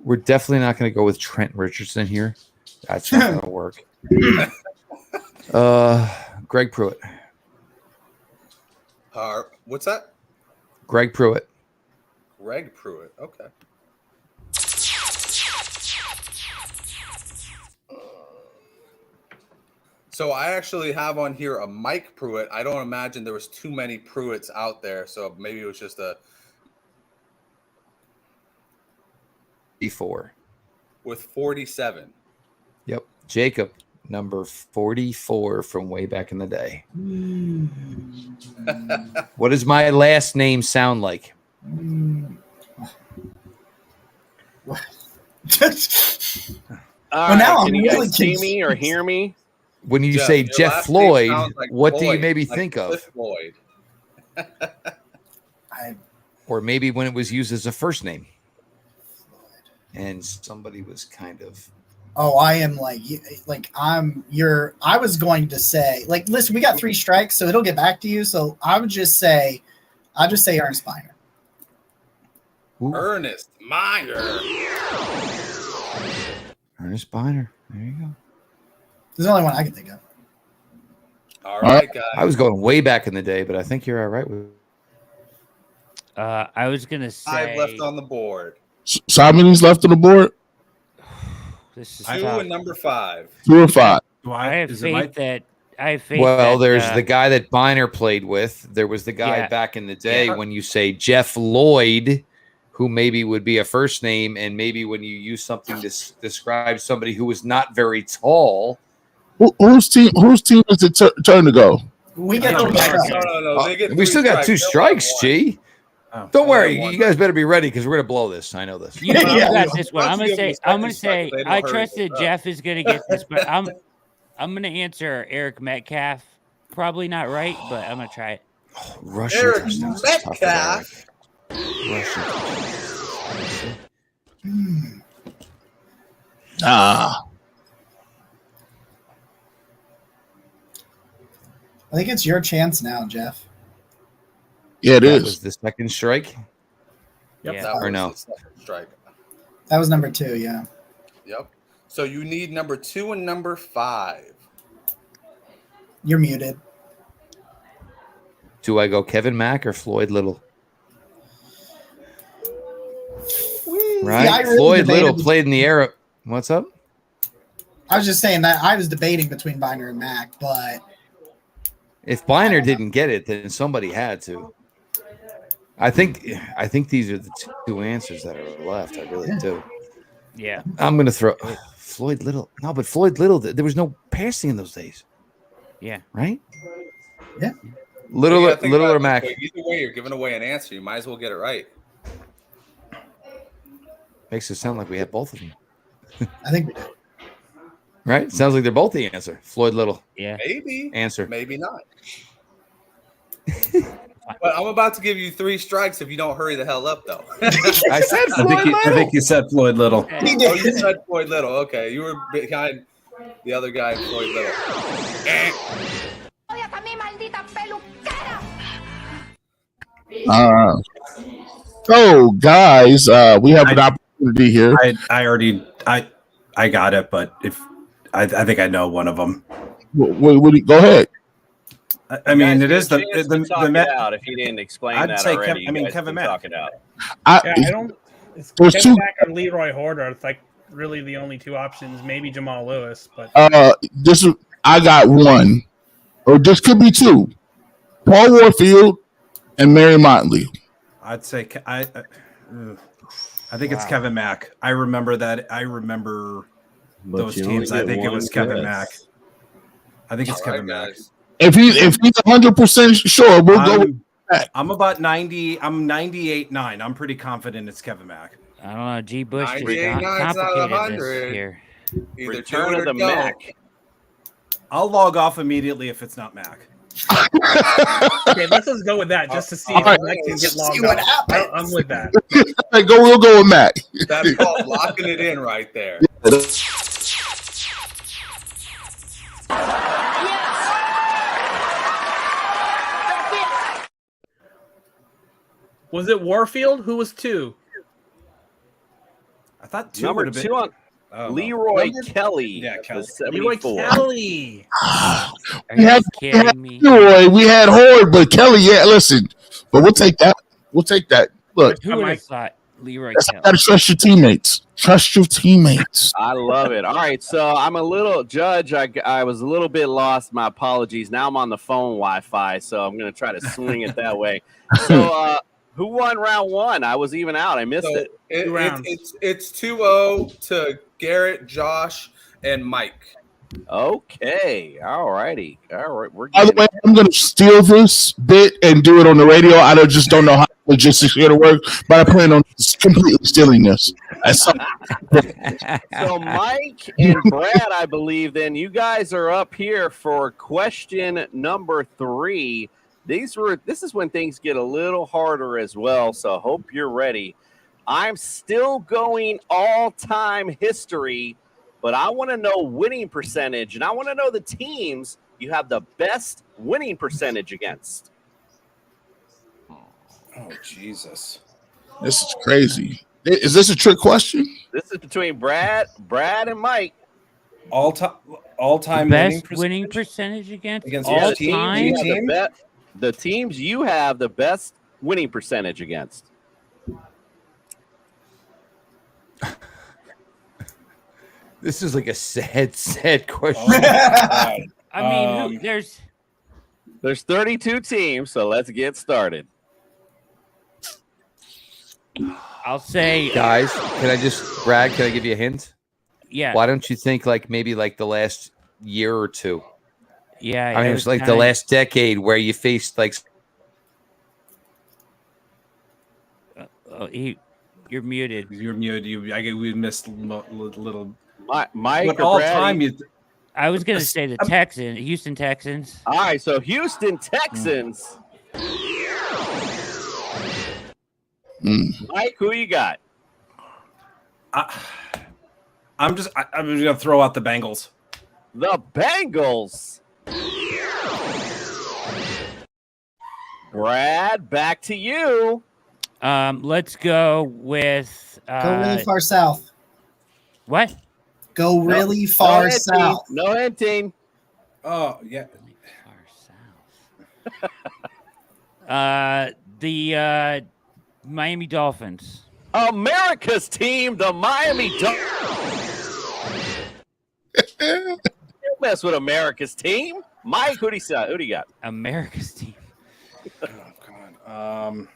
We're definitely not going to go with Trent Richardson here. That's not going to work. Greg Pruitt. What's that? Greg Pruitt. Greg Pruitt. Okay. So I actually have on here a Mike Pruitt. I don't imagine there was too many Pruitts out there, so maybe it was just a 44. with 47. Yep. Jacob, number 44 from way back in the day. What does my last name sound like? Now can you guys see me or hear me? When you Jeff, say your Jeff last name Floyd, sounds like what do you Floyd, maybe like think of? Cliff Floyd. Or maybe when it was used as a first name. And somebody was kind of Oh, I am I was going to say, listen, we got 3 strikes, so it'll get back to you. So I'll just say Ernest Biner. Ernest Meyer. Ernest Biner. There you go. This is the only one I can think of. All right, guys. I was going way back in the day, but I think you're all right with I was going to say 5 left on the board. So how many's left on the board? This is 2 tough. and number 5. 2 or 5. I have faith that Well, there's the guy that Biner played with. There was the guy Yeah. back in the day when you say Jeff Lloyd, who maybe would be a first name, and maybe when you use something to describe somebody who was not very tall. Whose team is it turn to go? We get No, 3 strikes. they get We 3 still got 2 strikes. strikes, G. Don't worry, you guys better be ready because we're gonna blow this. I know this. You got this one. Why I'm don't you gonna give say. him a second strike? I trust that Jeff is gonna get this, but I'm gonna answer Eric Metcalf. Probably not right, but I'm gonna try it. Rushing Eric touchdowns is tough with Metcalf. Eric. Rushing touchdowns. I think it's your chance now, Jeff. Yeah, it That is. was the second strike. Yeah. That Or was no? the second strike. That was number 2, yeah. Yep. So you need number 2 and number 5. You're muted. Do I go Kevin Mack or Floyd Little? Right, I really Floyd debated Little played in the era. What's up? I was just saying that I was debating between Biner and Mac, but If Biner didn't get it, then somebody had to. I think these are the 2 answers that are left. I really do. Yeah. I'm gonna throw Floyd Little. No, but Floyd Little, there was no passing in those days, Yeah. right? Yeah. Little, You gotta think Little about or it this Mac? way. Either way, you're giving away an answer. You might as well get it right. Makes it sound like we have both of them, I think we do. right? Sounds like they're both the answer. Floyd Little, Yeah. Maybe. answer. Maybe not. But I'm about to give you 3 strikes if you don't hurry the hell up, though. I said I Floyd Little. think you said Floyd Little. Oh, you said Floyd Little. Okay, you were behind the other guy, Floyd Little. So, guys, we have an opportunity here. I got it, but if I think I know one of them. Go ahead. I mean, it Guys, is get a chance to talk it Met. out. If he didn't explain I'd that say already, Kev- I mean, you guys Kevin can Mack. talk it out. I don't. It's There's Kevin two- Mack or Leroy Hoarder. It's like really the only 2 options. Maybe Jamal Lewis, but I got one. or this could be two: Paul Warfield and Mary Motley. I'd say I think it's Kevin Mack. I remember that. I remember those teams. I think it was Kevin Mack. I think it's Kevin Mack. If he's 100% sure, we'll go with Mack. I'm about 90. I'm 98.9. I'm pretty confident it's Kevin Mack. I don't know. G. Bush just 98.9 out of complicated 100. this here. Either Return do it of or the don't. Mac. I'll log off immediately if it's not Mac. Okay, let's just go with that just to see if right. Mac can get See logged what off. happens. I'm with that. We'll go with Mac. That's called locking it in right there. Was it Warfield? Who was 2? I thought 2 Number would have been 2 on Leroy Kelly. Yeah, Kelly. Leroy 74. Kelly. Are We you had kidding me? Leroy, we had Horde, but Kelly. Yeah, listen, but we'll take that. We'll take that. Look, Who would have thought Leroy you Kelly? gotta trust your teammates. Trust your teammates. I love it. All right, so I'm a little Judge. I was a little bit lost. My apologies. Now I'm on the phone Wi-Fi, so I'm going to try to swing it that way. So, who won round 1? I was even out. I missed So it. it's 2-0 to Garrett, Josh, and Mike. Okay. All righty. All right. We're By the getting way, I'm gonna steal this bit and do it on the radio. I just don't know how logistics are gonna work, but I plan on completely stealing this. So Mike and Brad, I believe, then you guys are up here for question number 3. This is when things get a little harder as well, so hope you're ready. I'm still going all-time history, but I want to know winning percentage, and I want to know the teams you have the best winning percentage against. Oh, Jesus. This is crazy. Is this a trick question? This is between Brad, and Mike. All-time Best winning percentage against all the teams time. you have the teams you have the best winning percentage against. This is like a sad question. I mean, there's 32 teams, so let's get started. I'll say, Guys, Brad, can I give you a hint? Yeah. Why don't you think maybe the last year or two? Yeah. I mean, it was like the last decade where you faced you're muted. You're muted. We missed little. Mike but or all Brad, time I was going to say the Houston Texans. All right, so Houston Texans. Mike, who you got? I'm just going to throw out the Bengals. The Bengals. Brad, back to you. Let's go with Go really far south. What? Go really far south. No hinting. Oh, yeah. The Miami Dolphins. America's team, the Miami Dolphins. Don't mess with America's team. Mike, who do you got? America's team. Oh, God.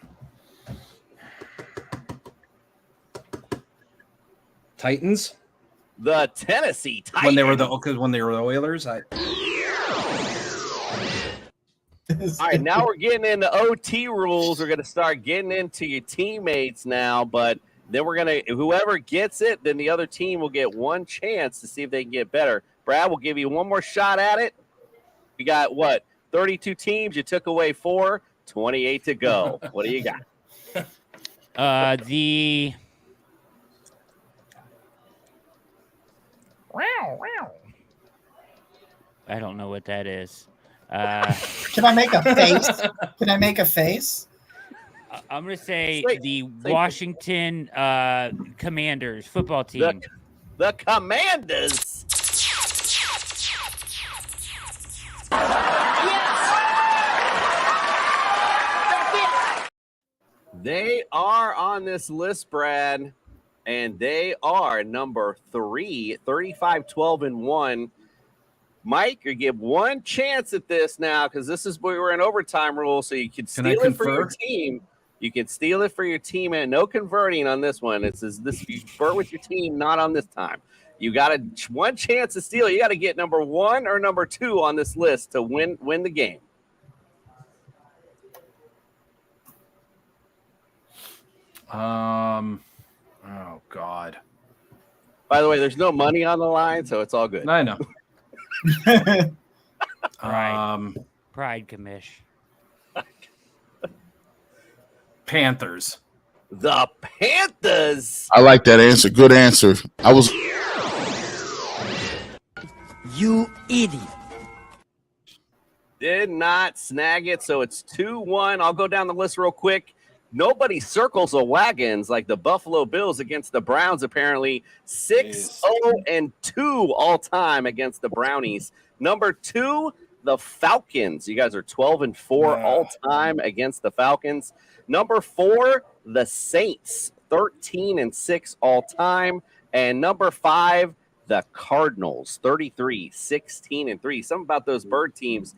Titans. The Tennessee Titans. When they were the Oilers. All right, now we're getting into OT rules. We're going to start getting into your teammates now, but then whoever gets it, then the other team will get one chance to see if they can get better. Brad, we'll give you one more shot at it. We got 32 teams. You took away 4, 28 to go. What do you got? I don't know what that is. Can I make a face? Can I make a face? I'm going to say the Washington Commanders football team. The Commanders. They are on this list, Brad, and they are number 3, 35-12-1. Mike, you get one chance at this now because this is where we're in overtime rule, so you can steal it for your team. You can steal it for your team, and no converting on this one. It says this you convert with your team, not on this time. You got one chance to steal. You got to get number 1 or number 2 on this list to win the game. Oh God. By the way, there's no money on the line, so it's all good. I know. Pride commish. Panthers. The Panthers. I like that answer. Good answer. You idiot. Did not snag it, so it's 2-1. I'll go down the list real quick. Nobody circles the wagons like the Buffalo Bills against the Browns, apparently. 6-0-2 all time against the Brownies. Number 2, the Falcons. You guys are 12-4 all time against the Falcons. Number 4, the Saints. 13-6 all time. And number 5, the Cardinals. 33-16-3. Something about those bird teams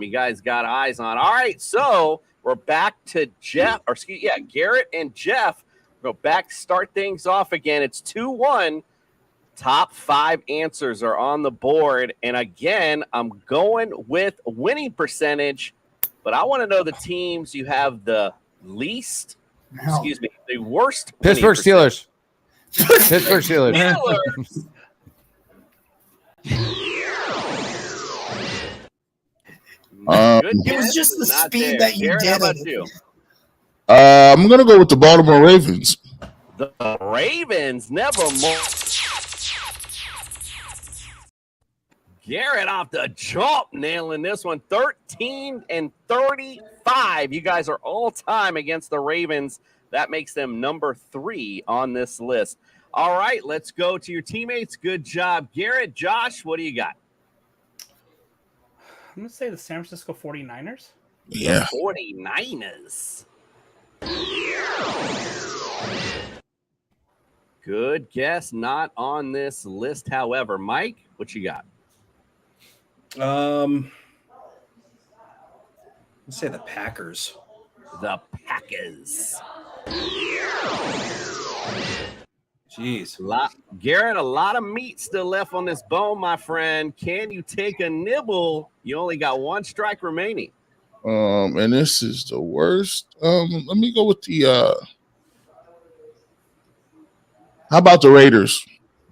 you guys got eyes on. All right, so we're back to Garrett and Jeff. We'll go back, start things off again. It's 2-1. Top 5 answers are on the board. And again, I'm going with winning percentage, but I want to know the teams you have the least, the worst. Pittsburgh Steelers. Pittsburgh Steelers. It was just the speed that you did it. I'm going to go with the Baltimore Ravens. The Ravens, never more. Garrett off the jump, nailing this one. 13-35. You guys are all time against the Ravens. That makes them number 3 on this list. All right, let's go to your teammates. Good job, Garrett. Josh, what do you got? I'm going to say the San Francisco 49ers. Yeah. 49ers. Good guess. Not on this list, however. Mike, what you got? Let's say the Packers. The Packers. Jeez. Garrett, a lot of meat still left on this bone, my friend. Can you take a nibble? You only got 1 strike remaining. And this is the worst. Let me go with the how about the Raiders?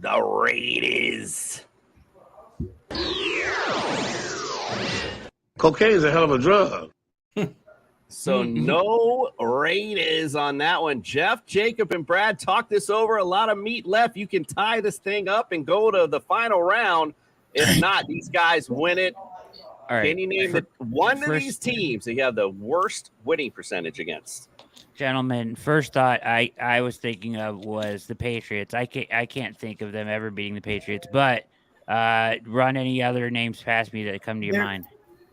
The Raiders. Cocaine is a hell of a drug. So no Raiders on that one. Jeff, Jacob, and Brad, talk this over. A lot of meat left. You can tie this thing up and go to the final round. If not, these guys win it. All right. Can you name one of these teams that you have the worst winning percentage against? Gentlemen, first thought I was thinking of was the Patriots. I can't think of them ever beating the Patriots, but run any other names past me that come to your mind.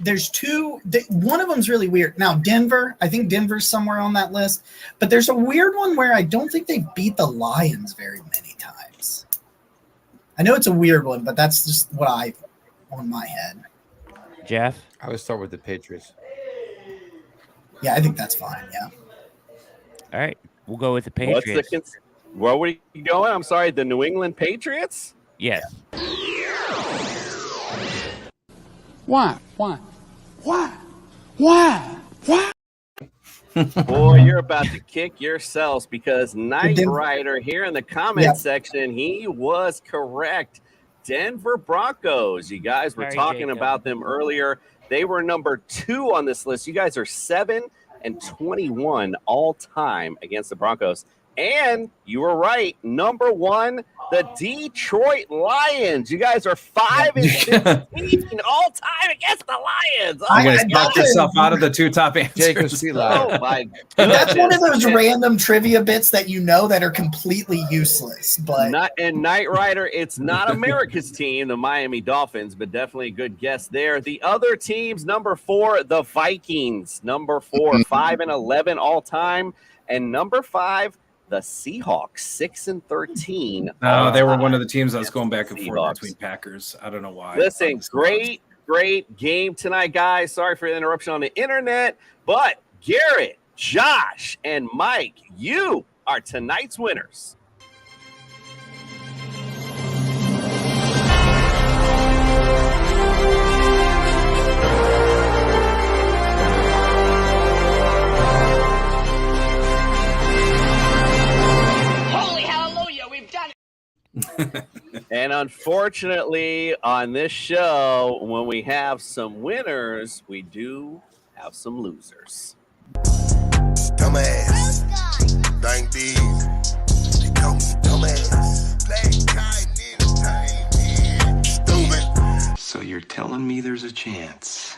There's 2. One of them's really weird. Now, Denver, I think Denver's somewhere on that list. But there's a weird one where I don't think they beat the Lions very many times. I know it's a weird one, but that's just what I on my head. Jeff? I would start with the Patriots. Yeah, I think that's fine. Yeah. All right. We'll go with the Patriots. Where were you going? I'm sorry. The New England Patriots? Yes. Why? Boy, you're about to kick yourselves because Knight Rider here in the comment section, he was correct. Denver Broncos. You guys were talking about them earlier. They were number 2 on this list. You guys are 7-21 all time against the Broncos. And you were right. Number 1, the Detroit Lions. You guys are 5-16 all time against the Lions. I'm going to knock yourself out of the 2 top answers. Oh my goodness. That's one of those random trivia bits that that are completely useless. But Knight Rider, it's not America's team, the Miami Dolphins, but definitely a good guess there. The other teams, number 4, the Vikings. Number 4, 5-11 all time. And number 5, the Seahawks, 6-13. No, they were one of the teams I was going back and forth between Packers. I don't know why. Listen, great game tonight, guys. Sorry for the interruption on the internet, but Garrett, Josh, and Mike, you are tonight's winners. And unfortunately, on this show, when we have some winners, we do have some losers. Dumbass. Dang these. They call me dumbass. Black guy, entertainment. Stupid. So you're telling me there's a chance?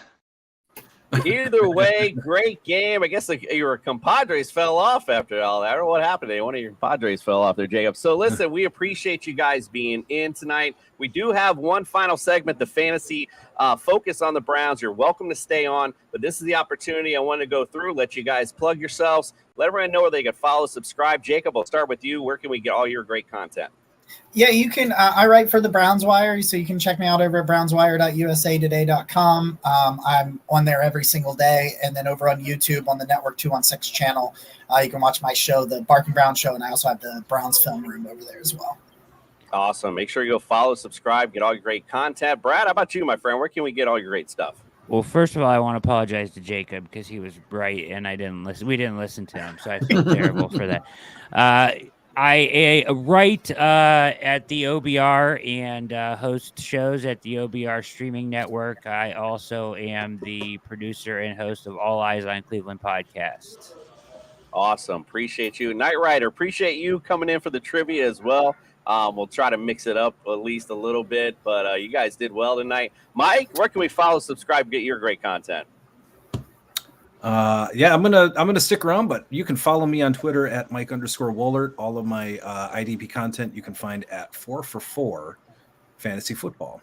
Either way, great game. I guess your compadres fell off after all that. I don't know what happened today. One of your compadres fell off there, Jacob. So listen, we appreciate you guys being in tonight. We do have one final segment, the fantasy focus on the Browns. You're welcome to stay on, but this is the opportunity I want to go through, let you guys plug yourselves, let everyone know where they can follow, subscribe. Jacob, I'll start with you. Where can we get all your great content? Yeah, you can. I write for the Browns Wire, so you can check me out over at brownswire.usatoday.com. I'm on there every single day, and then over on YouTube on the Network 216 channel, you can watch my show, the Barking Brown Show, and I also have the Browns Film Room over there as well. Awesome. Make sure you go follow, subscribe, get all your great content. Brad, how about you, my friend? Where can we get all your great stuff? Well, first of all, I want to apologize to Jacob because he was right and I didn't listen. We didn't listen to him, so I feel terrible for that. I write at the OBR and host shows at the OBR streaming network. I also am the producer and host of All Eyes on Cleveland podcast. Awesome. Appreciate you. Knight Rider, appreciate you coming in for the trivia as well. We'll try to mix it up at least a little bit, but you guys did well tonight. Mike, where can we follow, subscribe, get your great content? Yeah, I'm gonna stick around, but you can follow me on Twitter at Mike_Wohlert. All of my IDP content you can find at 4for4 Fantasy Football.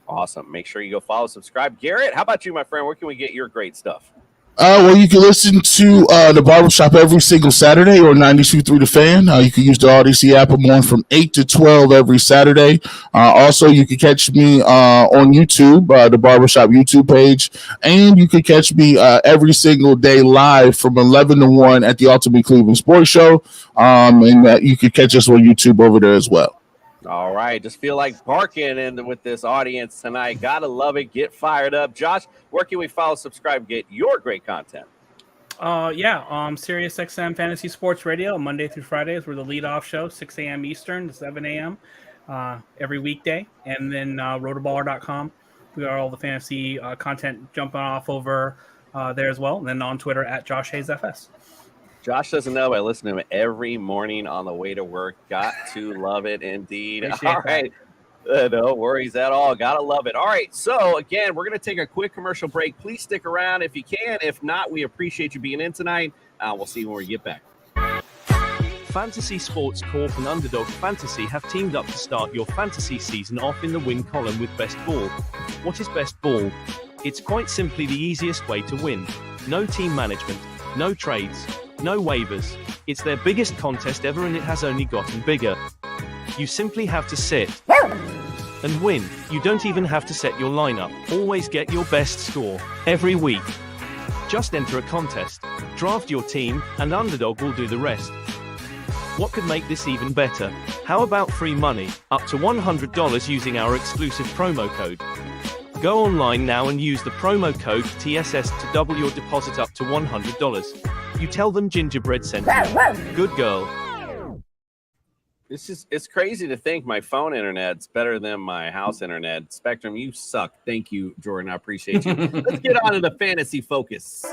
Awesome. Make sure you go follow, subscribe. Garrett, how about you, my friend? Where can we get your great stuff? Well, you can listen to the Barbershop every single Saturday or 92.3 The Fan. You can use the Odyssey app on from 8 to 12 every Saturday. Also, you can catch me on YouTube, the Barbershop YouTube page, and you can catch me every single day live from 11 to 1 at the Ultimate Cleveland Sports Show, and you can catch us on YouTube over there as well. All right. Just feel like barking in with this audience tonight. Gotta love it. Get fired up. Josh, where can we follow, subscribe, get your great content? Sirius XM Fantasy Sports Radio, Monday through Fridays. We're the leadoff show, 6 a.m. Eastern to 7 a.m. Every weekday. And then rotoballer.com. We got all the fantasy content jumping off over there as well. And then on Twitter at Josh Hayes FS. Josh doesn't know, I listen to him every morning on the way to work. Got to love it indeed. Appreciate all right. No worries at all. Gotta love it. All right. So, again, we're going to take a quick commercial break. Please stick around if you can. If not, we appreciate you being in tonight. We'll see you when we get back. Fantasy Sports Corp and Underdog Fantasy have teamed up to start your fantasy season off in the win column with Best Ball. What is Best Ball? It's quite simply the easiest way to win. No team management, no trades, no waivers. It's their biggest contest ever and it has only gotten bigger. You simply have to sit and win. You don't even have to set your lineup. Always get your best score every week. Just enter a contest, draft your team, and Underdog will do the rest. What could make this even better? How about free money, up to $100 using our exclusive promo code? Go online now and use the promo code TSS to double your deposit up to $100. You tell them Gingerbread sent you. Good girl. It's crazy to think my phone internet's better than my house internet. Spectrum, you suck. Thank you, Jordan. I appreciate you. Let's get on to the fantasy focus.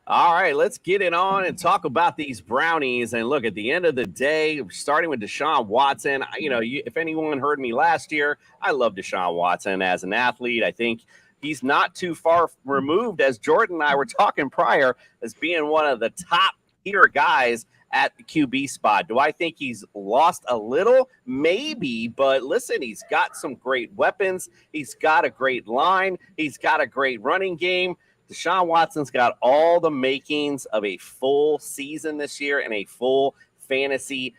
All right, let's get it on and talk about these Brownies. And look, at the end of the day, starting with Deshaun Watson, if anyone heard me last year, I love Deshaun Watson as an athlete. I think he's not too far removed, as Jordan and I were talking prior, as being one of the top tier guys at the QB spot. Do I think he's lost a little? Maybe, but listen, he's got some great weapons. He's got a great line. He's got a great running game. Deshaun Watson's got all the makings of a full season this year and a full fantasy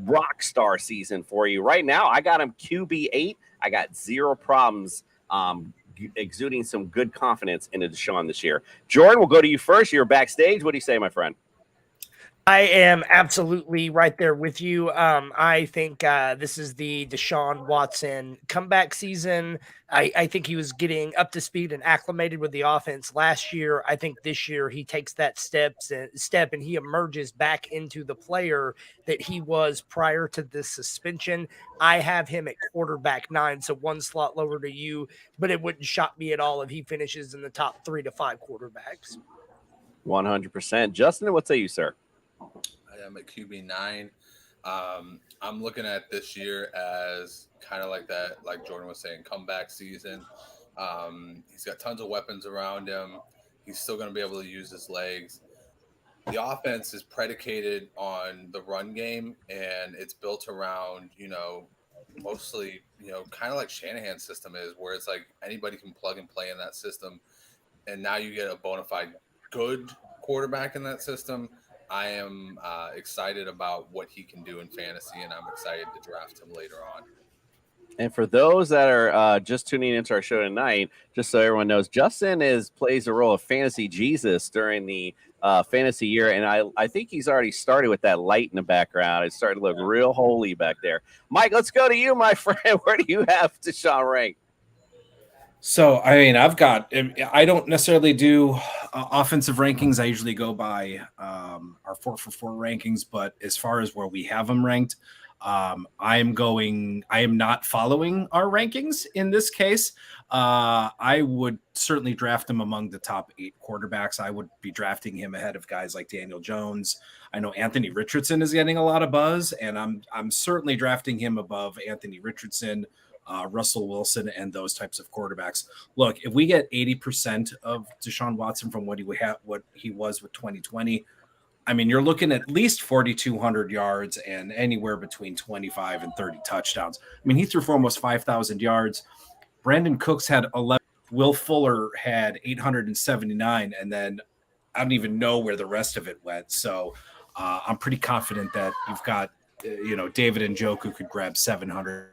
rock star season for you. Right now, I got him QB8. I got zero problems exuding some good confidence into Deshaun this year. Jordan, we'll go to you first. You're backstage. What do you say, my friend? I am absolutely right there with you. I think this is the Deshaun Watson comeback season. I think he was getting up to speed and acclimated with the offense last year. I think this year he takes that step and he emerges back into the player that he was prior to this suspension. I have him at quarterback 9, so one slot lower to you, but it wouldn't shock me at all if he finishes in the top 3 to 5 quarterbacks. 100%. Justin, what say you, sir? I am at QB9. I'm looking at this year as kind of like that, like Jordan was saying, comeback season. He's got tons of weapons around him. He's still going to be able to use his legs. The offense is predicated on the run game, and it's built around, mostly, kind of like Shanahan's system is, where it's like anybody can plug and play in that system. And now you get a bona fide good quarterback in that system. I am excited about what he can do in fantasy, and I'm excited to draft him later on. And for those that are just tuning into our show tonight, just so everyone knows, Justin plays the role of fantasy Jesus during the fantasy year, and I think he's already started with that light in the background. It's starting to look real holy back there. Mike, let's go to you, my friend. Where do you have Deshaun ranked? So, I mean, I don't necessarily do offensive rankings. I usually go by our 4-for-4 rankings, but as far as where we have them ranked, I am not following our rankings in this case. I would certainly draft him among the top 8 quarterbacks. I would be drafting him ahead of guys like Daniel Jones. I know Anthony Richardson is getting a lot of buzz, and I'm certainly drafting him above Anthony Richardson, Russell Wilson, and those types of quarterbacks. Look, if we get 80% of Deshaun Watson from what he was with 2020, I mean, you're looking at least 4,200 yards and anywhere between 25 and 30 touchdowns. I mean, he threw for almost 5,000 yards. Brandon Cooks had 11. Will Fuller had 879, and then I don't even know where the rest of it went. So I'm pretty confident that you've got, David Njoku could grab 700.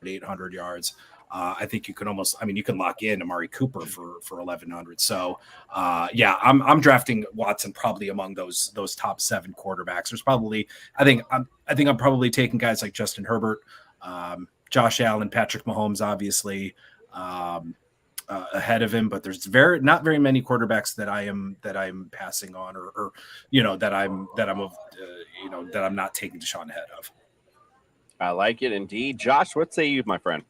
800 yards. I think you can you can lock in Amari Cooper for 1,100. So I'm drafting Watson probably among those top 7 quarterbacks. There's probably, I think I'm probably taking guys like Justin Herbert, Josh Allen, Patrick Mahomes, obviously ahead of him, but there's not very many quarterbacks that I'm passing on or that I'm not taking Deshaun ahead of. I like it indeed. Josh, what say you, my friend?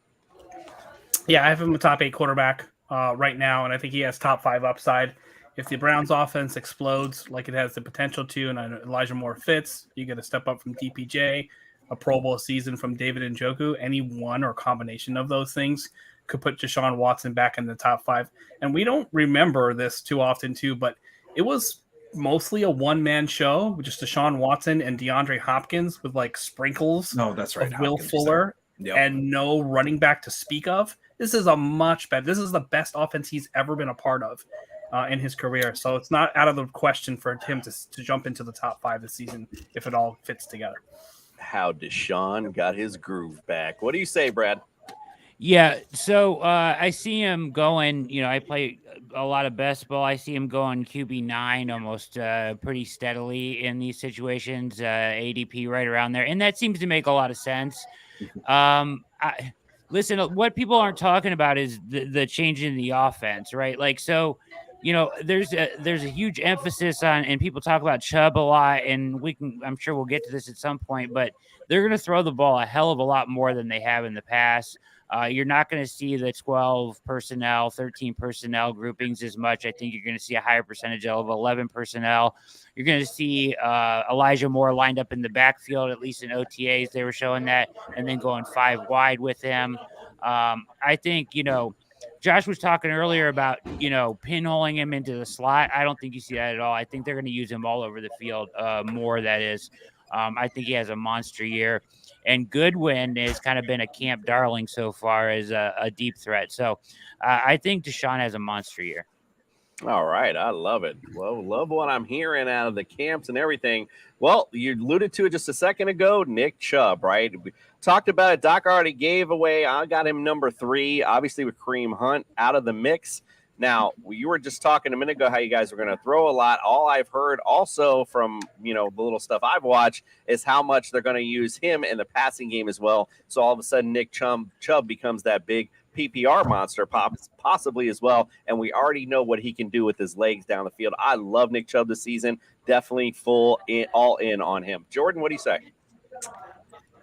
Yeah, I have him a top 8 quarterback right now, and I think he has top 5 upside. If the Browns offense explodes like it has the potential to, and Elijah Moore fits, you get a step up from DPJ, a Pro Bowl season from David Njoku. Any one or combination of those things could put Deshaun Watson back in the top 5. And we don't remember this too often too, but it was mostly a one-man show, just Deshaun Watson and DeAndre Hopkins with like sprinkles of Will Fuller and no running back to speak of. This is this is the best offense he's ever been a part of in his career. So it's not out of the question for him to jump into the top 5 this season if it all fits together. How Deshaun got his groove back. What do you say, Brad? Yeah, so I see him going, I play a lot of best ball. I see him going QB9 almost pretty steadily in these situations, ADP right around there. And that seems to make a lot of sense. Listen, what people aren't talking about is the change in the offense, right? Like, so, there's a huge emphasis on, and people talk about Chubb a lot, and I'm sure we'll get to this at some point, but they're going to throw the ball a hell of a lot more than they have in the past. You're not going to see the 12 personnel, 13 personnel groupings as much. I think you're going to see a higher percentage of 11 personnel. You're going to see Elijah Moore lined up in the backfield, at least in OTAs. They were showing that, and then going 5 wide with him. I think, Josh was talking earlier about, pinholing him into the slot. I don't think you see that at all. I think they're going to use him all over the field more, that is. I think he has a monster year. And Goodwin has kind of been a camp darling so far as a deep threat. So I think Deshaun has a monster year. All right. I love it. Well, love what I'm hearing out of the camps and everything. Well, you alluded to it just a second ago, Nick Chubb, right? We talked about it. Doc already gave away. I got him number 3, obviously with Kareem Hunt out of the mix. Now, you were just talking a minute ago how you guys are going to throw a lot. All I've heard also from, the little stuff I've watched is how much they're going to use him in the passing game as well. So all of a sudden, Nick Chubb becomes that big PPR monster possibly as well. And we already know what he can do with his legs down the field. I love Nick Chubb this season. Definitely all in on him. Jordan, what do you say?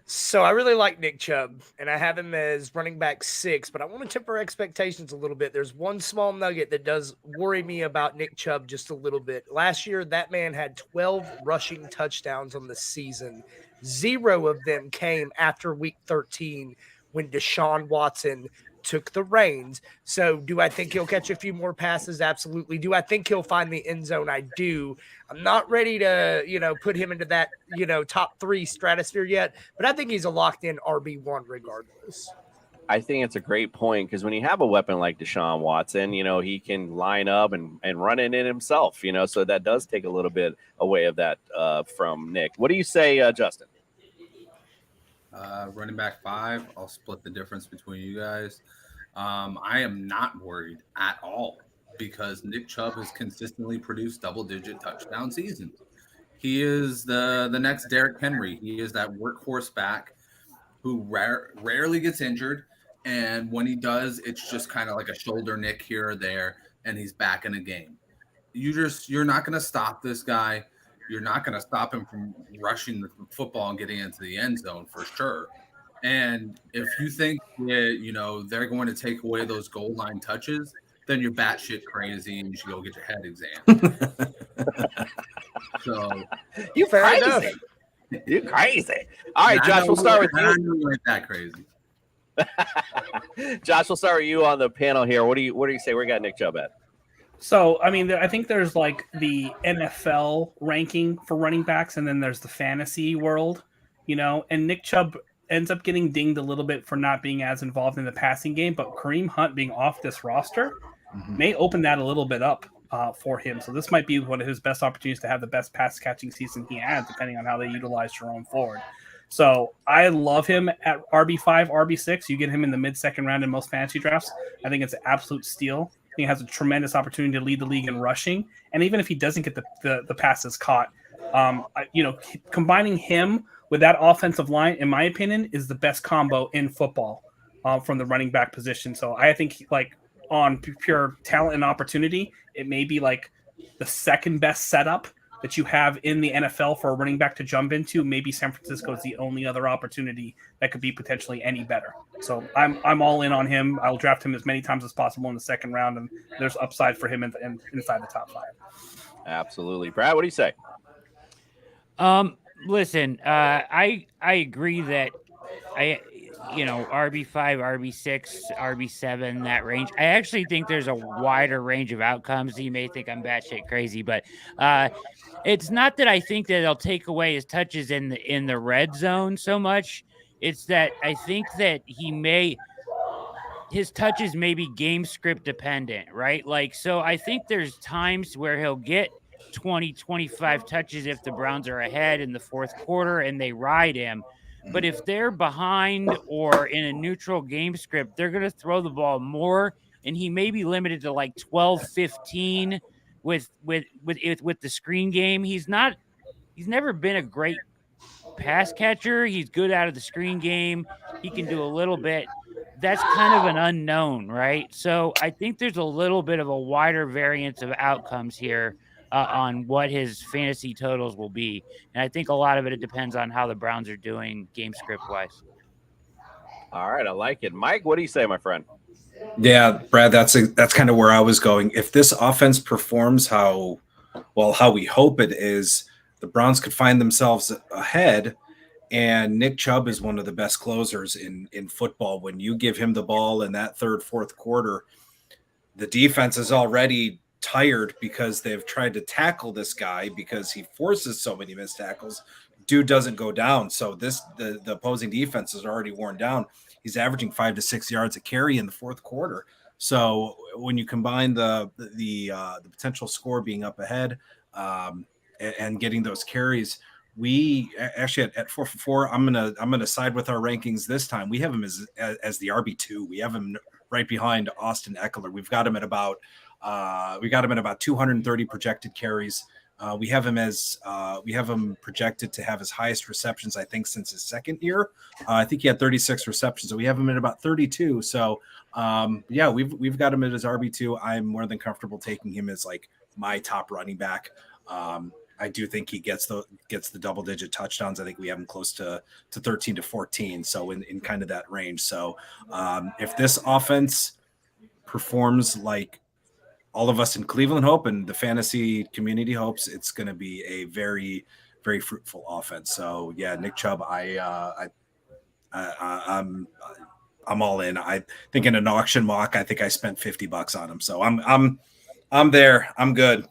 So I really like Nick Chubb, and I have him as running back 6, but I want to temper expectations a little bit. There's one small nugget that does worry me about Nick Chubb just a little bit. Last year, that man had 12 rushing touchdowns on the season. 0 of them came after week 13 when Deshaun Watson took the reins. So do I think he'll catch a few more passes? Absolutely. Do I think he'll find the end zone? I do. I'm not ready to, put him into that, top 3 stratosphere yet, but I think he's a locked in RB1 regardless. I think it's a great point because when you have a weapon like Deshaun Watson, he can line up and run it in himself, so that does take a little bit away of that from Nick. What do you say, Justin? Running back 5, I'll split the difference between you guys. I am not worried at all because Nick Chubb has consistently produced double-digit touchdown seasons. He is the next Derrick Henry. He is that workhorse back who rarely gets injured, and when he does, it's just kind of like a shoulder nick here or there, and he's back in a game. You're not going to stop this guy. You're not going to stop him from rushing the football and getting into the end zone for sure. And if you think that, they're going to take away those goal line touches, then you're batshit crazy and you should go get your head examined. So you crazy. You crazy. All right, Josh, we'll start with you. You ain't that crazy. Josh, we'll start with you on the panel here. What do you say? Where got Nick Chubb at? So, I think there's like the NFL ranking for running backs, and then there's the fantasy world, and Nick Chubb ends up getting dinged a little bit for not being as involved in the passing game, but Kareem Hunt being off this roster may open that a little bit up for him. So this might be one of his best opportunities to have the best pass catching season he had, depending on how they utilize Jerome Ford. So I love him at RB5, RB6. You get him in the mid-second round in most fantasy drafts. I think it's an absolute steal. I think he has a tremendous opportunity to lead the league in rushing. And even if he doesn't get the passes caught, combining him with that offensive line, in my opinion, is the best combo in football from the running back position. So I think on pure talent and opportunity, it may be like the second best setup that you have in the NFL for a running back to jump into. Maybe San Francisco is the only other opportunity that could be potentially any better. So I'm all in on him. I'll draft him as many times as possible in the second round, and there's upside for him inside the top 5. Absolutely. Brad, what do you say? Listen, I agree that RB5, RB6, RB7, that range. I actually think there's a wider range of outcomes. You may think I'm batshit crazy, but it's not that I think that they'll take away his touches in the red zone so much. It's that I think that his touches may be game script dependent, right? So I think there's times where he'll get 20, 25 touches if the Browns are ahead in the fourth quarter and they ride him. But if they're behind or in a neutral game script, they're going to throw the ball more, and he may be limited to 12, 15 with the screen game. He's never been a great pass catcher. He's good out of the screen game. He can do a little bit. That's kind of an unknown, right? So I think there's a little bit of a wider variance of outcomes here on what his fantasy totals will be. And I think a lot of it depends on how the Browns are doing game script wise. All right. I like it. Mike, what do you say, my friend? Yeah, Brad, that's kind of where I was going. If this offense performs how we hope it is, the Browns could find themselves ahead. And Nick Chubb is one of the best closers in football. When you give him the ball in that third, fourth quarter, the defense is already tired because they've tried to tackle this guy because he forces so many missed tackles. Dude doesn't go down. So the opposing defense is already worn down. He's averaging 5 to 6 yards a carry in the fourth quarter. So when you combine the potential score being up ahead and getting those carries, we actually at 4-for-4, I'm gonna side with our rankings this time. We have him as the RB2. We have him right behind Austin Eckler. We've got him at about 230 projected carries. We have him projected to have his highest receptions, I think, since his second year. I think he had 36 receptions, so we have him at about 32. So yeah, we've got him at his RB2. I'm more than comfortable taking him as like my top running back. I do think he gets the double digit touchdowns. I think we have him close to 13 to 14. So in kind of that range. So if this offense performs like all of us in Cleveland hope and the fantasy community hopes, it's going to be a very, very fruitful offense. So yeah, Nick Chubb, I'm all in. I think in an auction mock, I think I spent $50 on him. So I'm there. I'm good.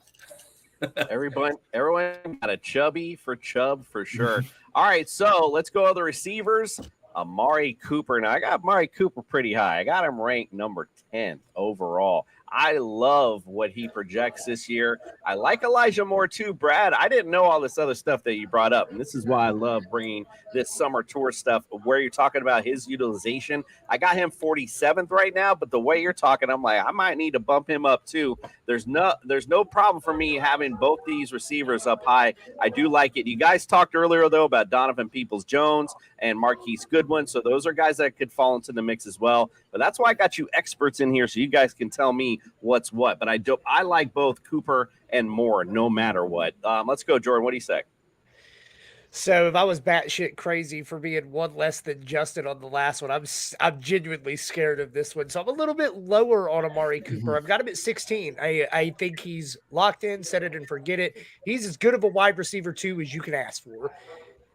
Everyone got a chubby for Chubb for sure. All right, so let's go to the receivers. Amari Cooper. Now I got Amari Cooper pretty high. I got him ranked number 10 overall. I love what he projects this year. I like Elijah Moore too, Brad. I didn't know all this other stuff that you brought up, and this is why I love bringing this summer tour stuff where you're talking about his utilization. I got him 47th right now, but the way you're talking, I'm like, I might need to bump him up too. There's no problem for me having both these receivers up high. I do like it. You guys talked earlier though about Donovan Peoples-Jones and Marquise Goodwin, so those are guys that could fall into the mix as well. But that's why I got you experts in here so you guys can tell me what's what. But I like both Cooper and Moore no matter what. Let's go, Jordan. What do you say? So if I was batshit crazy for being one less than Justin on the last one, I'm genuinely scared of this one. So I'm a little bit lower on Amari Cooper. I've got him at 16. I think he's locked in, set it and forget it. He's as good of a wide receiver too as you can ask for,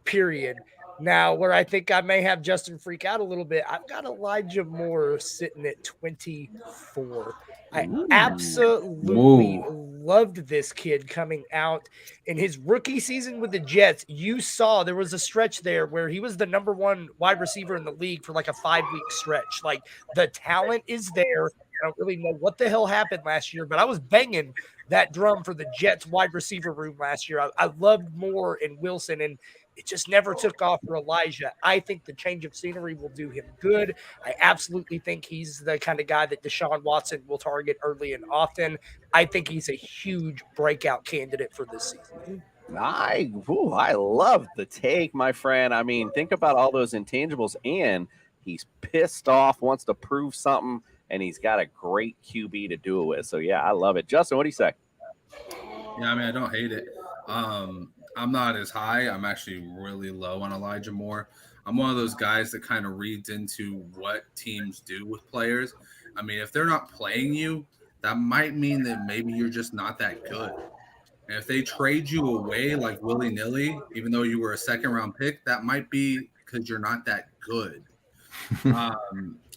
period. Now, where I think I may have Justin freak out a little bit, I've got Elijah Moore sitting at 24. I absolutely loved this kid coming out in his rookie season with the Jets. You saw there was a stretch there where he was the number one wide receiver in the league for like a 5-week stretch. Like the talent is there. I don't really know what the hell happened last year, but I was banging that drum for the Jets wide receiver room last year. I loved Moore and Wilson, and it just never took off for Elijah. I think the change of scenery will do him good. I absolutely think he's the kind of guy that Deshaun Watson will target early and often. I think he's a huge breakout candidate for this season. I love the take, my friend. I mean, think about all those intangibles, and he's pissed off, wants to prove something, and he's got a great QB to do it with. So, yeah, I love it. Justin, what do you say? Yeah, I mean, I don't hate it. I'm not as high. I'm actually really low on Elijah Moore. I'm one of those guys that kind of reads into what teams do with players. I mean, if they're not playing you, that might mean that maybe you're just not that good. And if they trade you away like willy-nilly, even though you were a second-round pick, that might be because you're not that good.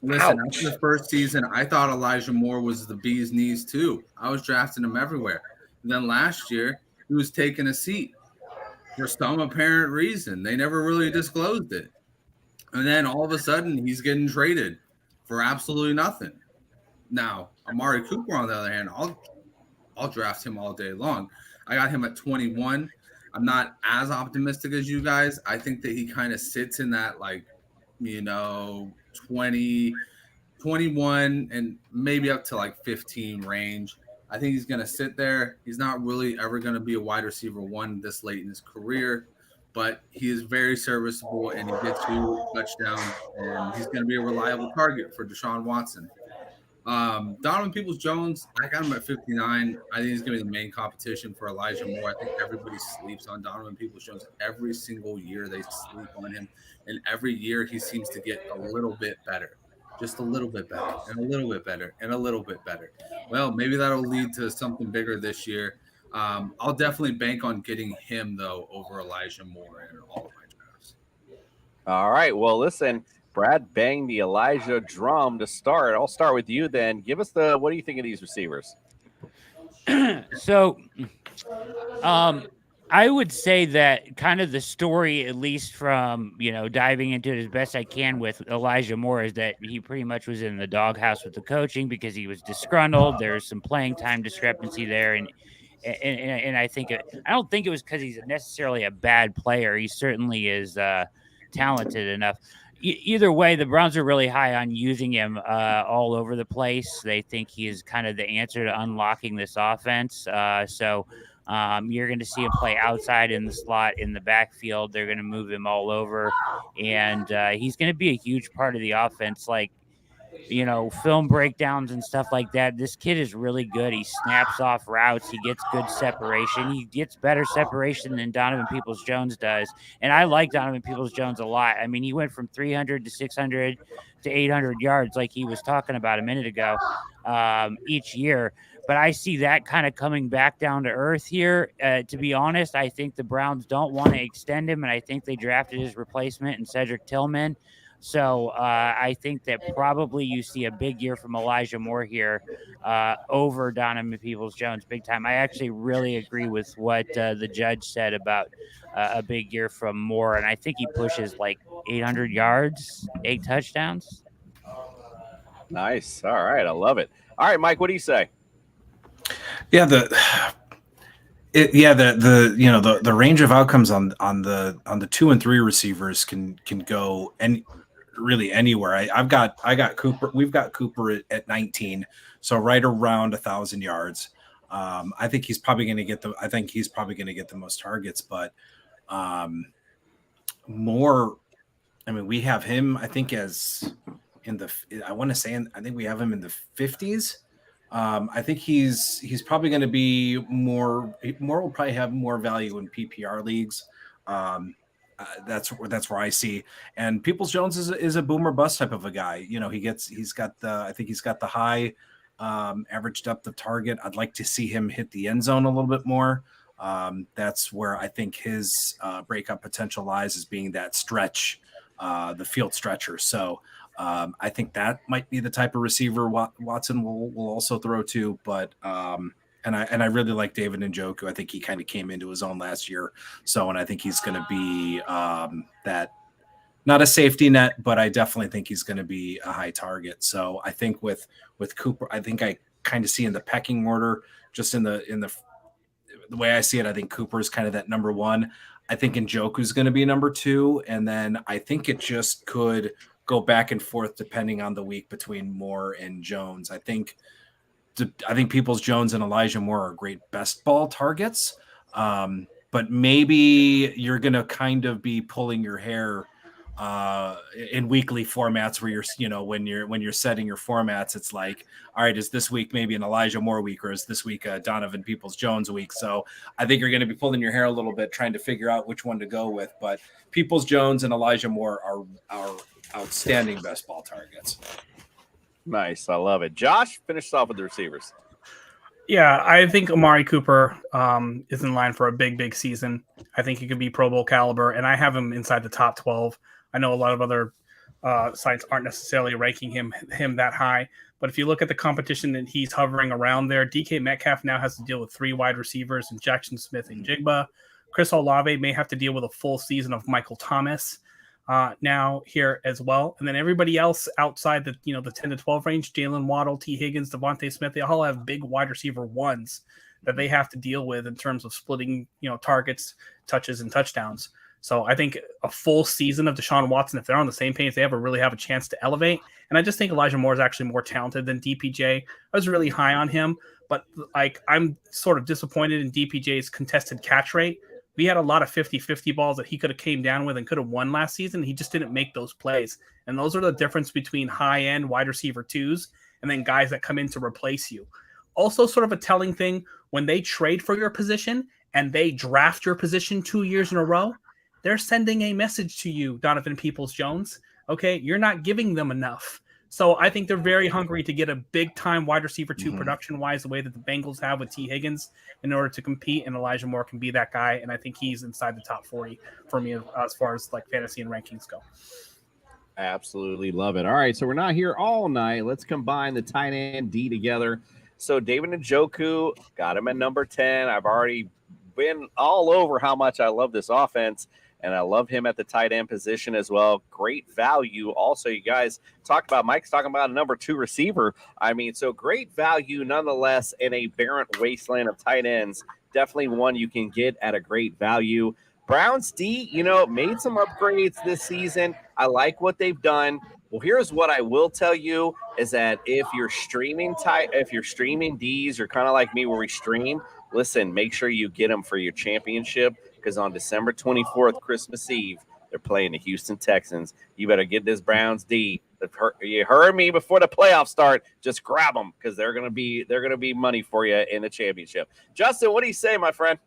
Listen, after the first season, I thought Elijah Moore was the bee's knees too. I was drafting him everywhere. And then last year, he was taking a seat for some apparent reason. They never really disclosed it. And then all of a sudden, he's getting traded for absolutely nothing. Now, Amari Cooper, on the other hand, I'll draft him all day long. I got him at 21. I'm not as optimistic as you guys. I think that he kind of sits in that, 20, 21, and maybe up to 15 range. I think he's going to sit there. He's not really ever going to be a wide receiver one this late in his career, but he is very serviceable, and he gets you touchdowns, and he's going to be a reliable target for Deshaun Watson. Donovan Peoples-Jones, I got him at 59. I think he's going to be the main competition for Elijah Moore. I think everybody sleeps on Donovan Peoples-Jones. Every single year they sleep on him, and every year he seems to get a little bit better. Just a little bit better, and a little bit better, and a little bit better. Well, maybe that'll lead to something bigger this year. I'll definitely bank on getting him, though, over Elijah Moore in all of my drafts. All right. Well, listen, Brad banged the Elijah drum to start. I'll start with you then. Give us what do you think of these receivers? So, I would say that kind of the story, at least from, diving into it as best I can with Elijah Moore, is that he pretty much was in the doghouse with the coaching because he was disgruntled. There's some playing time discrepancy there. And I don't think it was because he's necessarily a bad player. He certainly is talented enough. Either way, the Browns are really high on using him all over the place. They think he is kind of the answer to unlocking this offense. So you're going to see him play outside in the slot, in the backfield. They're going to move him all over. And he's going to be a huge part of the offense. Like, film breakdowns and stuff like that. This kid is really good. He snaps off routes. He gets good separation. He gets better separation than Donovan Peoples-Jones does. And I like Donovan Peoples-Jones a lot. I mean, he went from 300 to 600 to 800 yards like he was talking about a minute ago each year. But I see that kind of coming back down to earth here. To be honest, I think the Browns don't want to extend him, and I think they drafted his replacement in Cedric Tillman. So I think that probably you see a big year from Elijah Moore here over Donovan Peoples-Jones big time. I actually really agree with what the judge said about a big year from Moore, and I think he pushes like 800 yards, 8 touchdowns. Nice. All right. I love it. All right, Mike, what do you say? Yeah, the range of outcomes on the 2 and 3 receivers can go really anywhere. I got Cooper. We've got Cooper at 19, so right around 1,000 yards. I think he's probably going to get the most targets, but Moore. I mean, we have him. I think as in the. I think we have him in the 50s. I think he's probably going to be more. Moore will probably have more value in PPR leagues. That's where I see. And Peoples-Jones is a boomer bust type of a guy. He's got the high average depth of target. I'd like to see him hit the end zone a little bit more. That's where I think his breakout potential lies, as being that stretch, the field stretcher. So I think that might be the type of receiver Watson will also throw to. But and I really like David Njoku. I think he kind of came into his own last year. And I think he's going to be that, not a safety net, but I definitely think he's going to be a high target. So I think with Cooper, I think I kind of see in the pecking order, just in the way I see it, I think Cooper is kind of that number 1. I think Njoku is going to be number 2. And then I think it just could go back and forth depending on the week between Moore and Jones. I think Peoples-Jones and Elijah Moore are great best ball targets, but maybe you're going to kind of be pulling your hair in weekly formats where when you're setting your formats, it's like, all right, is this week maybe an Elijah Moore week, or is this week a Donovan Peoples-Jones week? So I think you're going to be pulling your hair a little bit trying to figure out which one to go with. But Peoples-Jones and Elijah Moore are outstanding best ball targets. Nice. I love it. Josh, finish off with the receivers. Yeah, I think Amari Cooper is in line for a big season. I think he could be Pro Bowl caliber, and I have him inside the top 12. I know a lot of other sites aren't necessarily ranking him that high, but if you look at the competition that he's hovering around there, DK Metcalf now has to deal with 3 wide receivers in Jackson Smith and Jigba. Chris Olave may have to deal with a full season of Michael Thomas now here as well. And then everybody else outside the 10 to 12 range, Jalen Waddle, T. Higgins, Devontae Smith, they all have big wide receiver 1s that they have to deal with in terms of splitting, targets, touches, and touchdowns. So I think a full season of Deshaun Watson, if they're on the same page, they really have a chance to elevate. And I just think Elijah Moore is actually more talented than DPJ. I was really high on him, but I'm sort of disappointed in DPJ's contested catch rate. We had a lot of 50-50 balls that he could have came down with and could have won last season. He just didn't make those plays. And those are the difference between high-end wide receiver 2s and then guys that come in to replace you. Also sort of a telling thing, when they trade for your position and they draft your position 2 years in a row, they're sending a message to you, Donovan Peoples-Jones. Okay, you're not giving them enough. So I think they're very hungry to get a big-time wide receiver 2 production-wise, the way that the Bengals have with T. Higgins, in order to compete, and Elijah Moore can be that guy, and I think he's inside the top 40 for me as far as fantasy and rankings go. Absolutely love it. All right, so we're not here all night. Let's combine the tight end D together. So David Njoku, got him at number 10. I've already been all over how much I love this offense, and I love him at the tight end position as well. Great value. Also, you guys talked about, Mike's talking about a number 2 receiver. I mean, so great value nonetheless in a barren wasteland of tight ends. Definitely one you can get at a great value. Browns D, made some upgrades this season. I like what they've done. Well, here's what I will tell you is that if you're streaming Ds, you're kind of like me where we stream, listen, make sure you get them for your championship because on December 24th, Christmas Eve, they're playing the Houston Texans. You better get this Browns D. You heard me before the playoffs start. Just grab them because they're gonna be money for you in the championship. Justin, what do you say, my friend?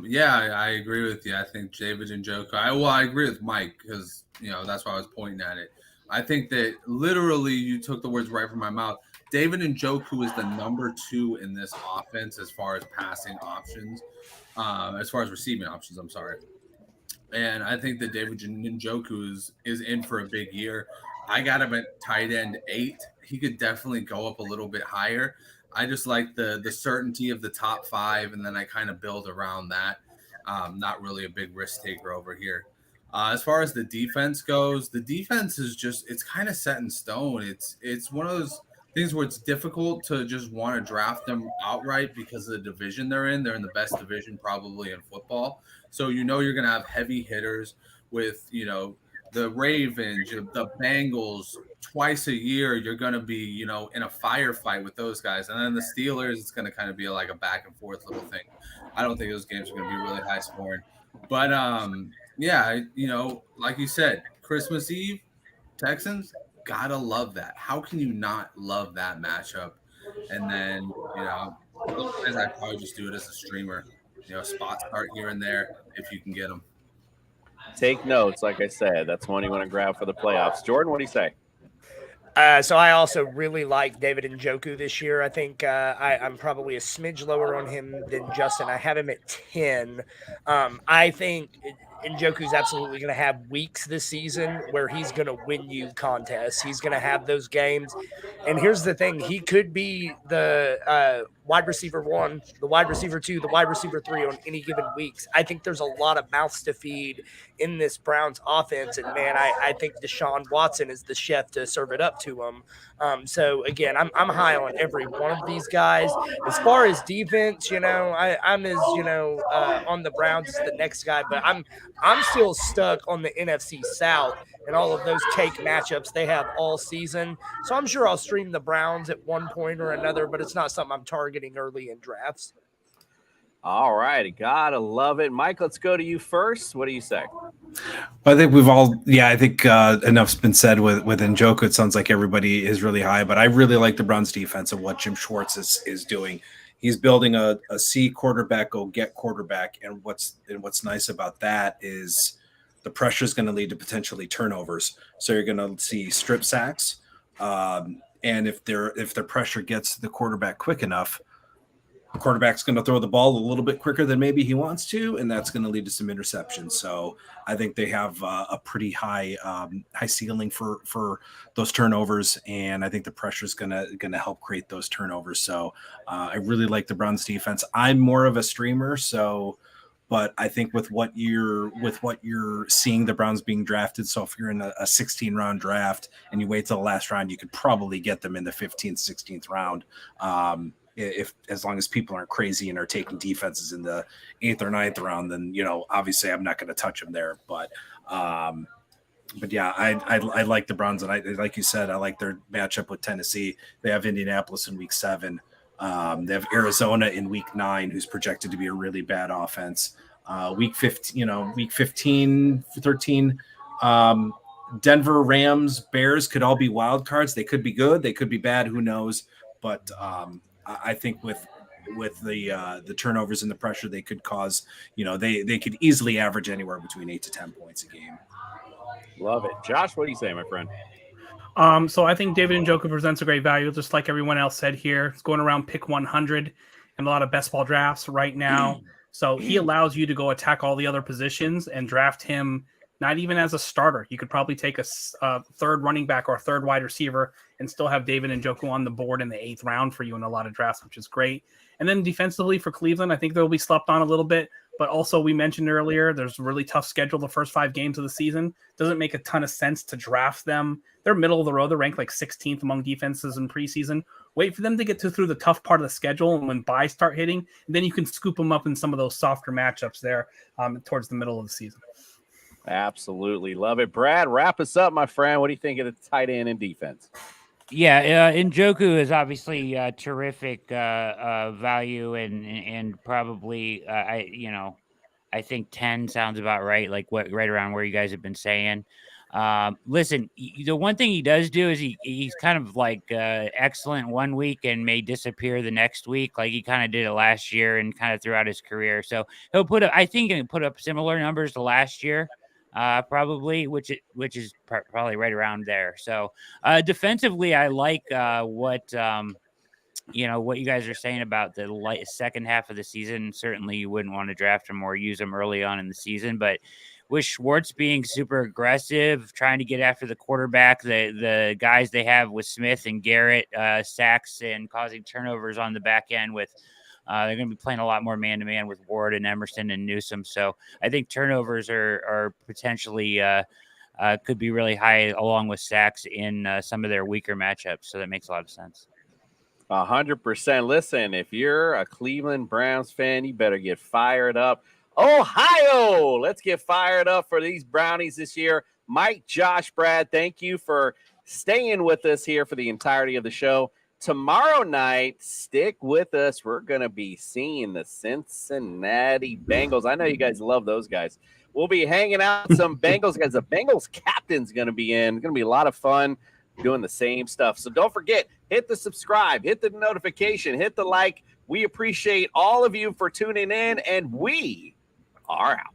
Yeah, I agree with you. I think David Njoku. I agree with Mike because that's why I was pointing at it. I think that literally you took the words right from my mouth. David Njoku is the number 2 in this offense as far as passing options, as far as receiving options. I'm sorry, and I think that David Njoku is in for a big year. I got him at tight end 8. He could definitely go up a little bit higher. I just like the certainty of the top 5, and then I kind of build around that. Not really a big risk taker over here. As far as the defense goes, the defense is it's kind of set in stone. It's one of those things where it's difficult to just want to draft them outright because of the division they're in. They're in the best division probably in football. So you're going to have heavy hitters with, the Ravens, the Bengals. Twice a year, you're going to be, in a firefight with those guys. And then the Steelers, it's going to kind of be like a back and forth little thing. I don't think those games are going to be really high scoring. But, yeah, like you said, Christmas Eve, Texans, got to love that. How can you not love that matchup? And then, otherwise I'd probably just do it as a streamer. Spot start here and there if you can get them. Take notes, like I said. That's one you want to grab for the playoffs. Jordan, what do you say? So I also really like David Njoku this year. I think I'm probably a smidge lower on him than Justin. I have him at 10. I think Njoku's absolutely going to have weeks this season where he's going to win you contests. He's going to have those games. And here's the thing. He could be the wide receiver 1, the wide receiver 2, the wide receiver 3 on any given weeks. I think there's a lot of mouths to feed in this Browns offense. And, man, I think Deshaun Watson is the chef to serve it up to him. So, again, I'm high on every one of these guys. As far as defense, I'm as, on the Browns as the next guy. But I'm still stuck on the NFC South and all of those cake matchups they have all season. So I'm sure I'll stream the Browns at one point or another, but it's not something I'm targeting early in drafts. All right. Gotta love it. Mike, let's go to you first. What do you say? I think enough's been said with Njoku. It sounds like everybody is really high, but I really like the Browns defense and what Jim Schwartz is doing. He's building a C quarterback, go get quarterback. And what's nice about that is the pressure is going to lead to potentially turnovers. So you're going to see strip sacks. And if the pressure gets the quarterback quick enough, the quarterback's going to throw the ball a little bit quicker than maybe he wants to, and that's going to lead to some interceptions. So I think they have a pretty high ceiling for those turnovers, and I think the pressure is going to help create those turnovers. So I really like the Browns defense. I'm more of a streamer, but I think with what you're seeing the Browns being drafted, so if you're in a 16-round draft and you wait till the last round, you could probably get them in the 15th, 16th round. As long as people aren't crazy and are taking defenses in the 8th or 9th round, then obviously I'm not going to touch them there. But yeah, I like the Browns, and I like you said, I like their matchup with Tennessee. They have Indianapolis in week 7. They have Arizona in week 9, who's projected to be a really bad offense. Week 15, 13. Denver, Rams, Bears could all be wild cards. They could be good, they could be bad. Who knows? But I think with the turnovers and the pressure they could cause, they could easily average anywhere between 8 to 10 points a game. Love it. Josh, what do you say, my friend? So I think David Njoku presents a great value, just like everyone else said here. It's going around pick 100 in a lot of best ball drafts right now. So he allows you to go attack all the other positions and draft him not even as a starter. You could probably take a third running back or a third wide receiver and still have David Njoku on the board in the 8th round for you in a lot of drafts, which is great. And then defensively for Cleveland, I think they'll be slept on a little bit. But also, we mentioned earlier, there's a really tough schedule the first 5 games of the season. Doesn't make a ton of sense to draft them. They're middle of the road. They're ranked like 16th among defenses in preseason. Wait for them to get through the tough part of the schedule, and when buys start hitting, and then you can scoop them up in some of those softer matchups there towards the middle of the season. Absolutely love it. Brad, wrap us up, my friend. What do you think of the tight end and defense? Yeah, Njoku is obviously terrific value, and probably I think 10 sounds about right, like right around where you guys have been saying. Listen, the one thing he does do is he's kind of like excellent one week and may disappear the next week, like he kind of did it last year and kind of throughout his career. So he'll I think he'll put up similar numbers to last year. Probably, which is probably right around there. So defensively, I like what you guys are saying about the second half of the season. Certainly, you wouldn't want to draft him or use him early on in the season, but with Schwartz being super aggressive, trying to get after the quarterback, the guys they have with Smith and Garrett, sacks and causing turnovers on the back end with. They're going to be playing a lot more man-to-man with Ward and Emerson and Newsome. So I think turnovers are potentially could be really high along with sacks in some of their weaker matchups. So that makes a lot of sense. 100%. Listen, if you're a Cleveland Browns fan, you better get fired up. Ohio, let's get fired up for these Brownies this year. Mike, Josh, Brad, thank you for staying with us here for the entirety of the show. Tomorrow night, stick with us. We're going to be seeing the Cincinnati Bengals. I know you guys love those guys. We'll be hanging out with some Bengals guys. The Bengals captain's going to be in. It's going to be a lot of fun doing the same stuff. So don't forget, hit the subscribe, hit the notification, hit the like. We appreciate all of you for tuning in, and we are out.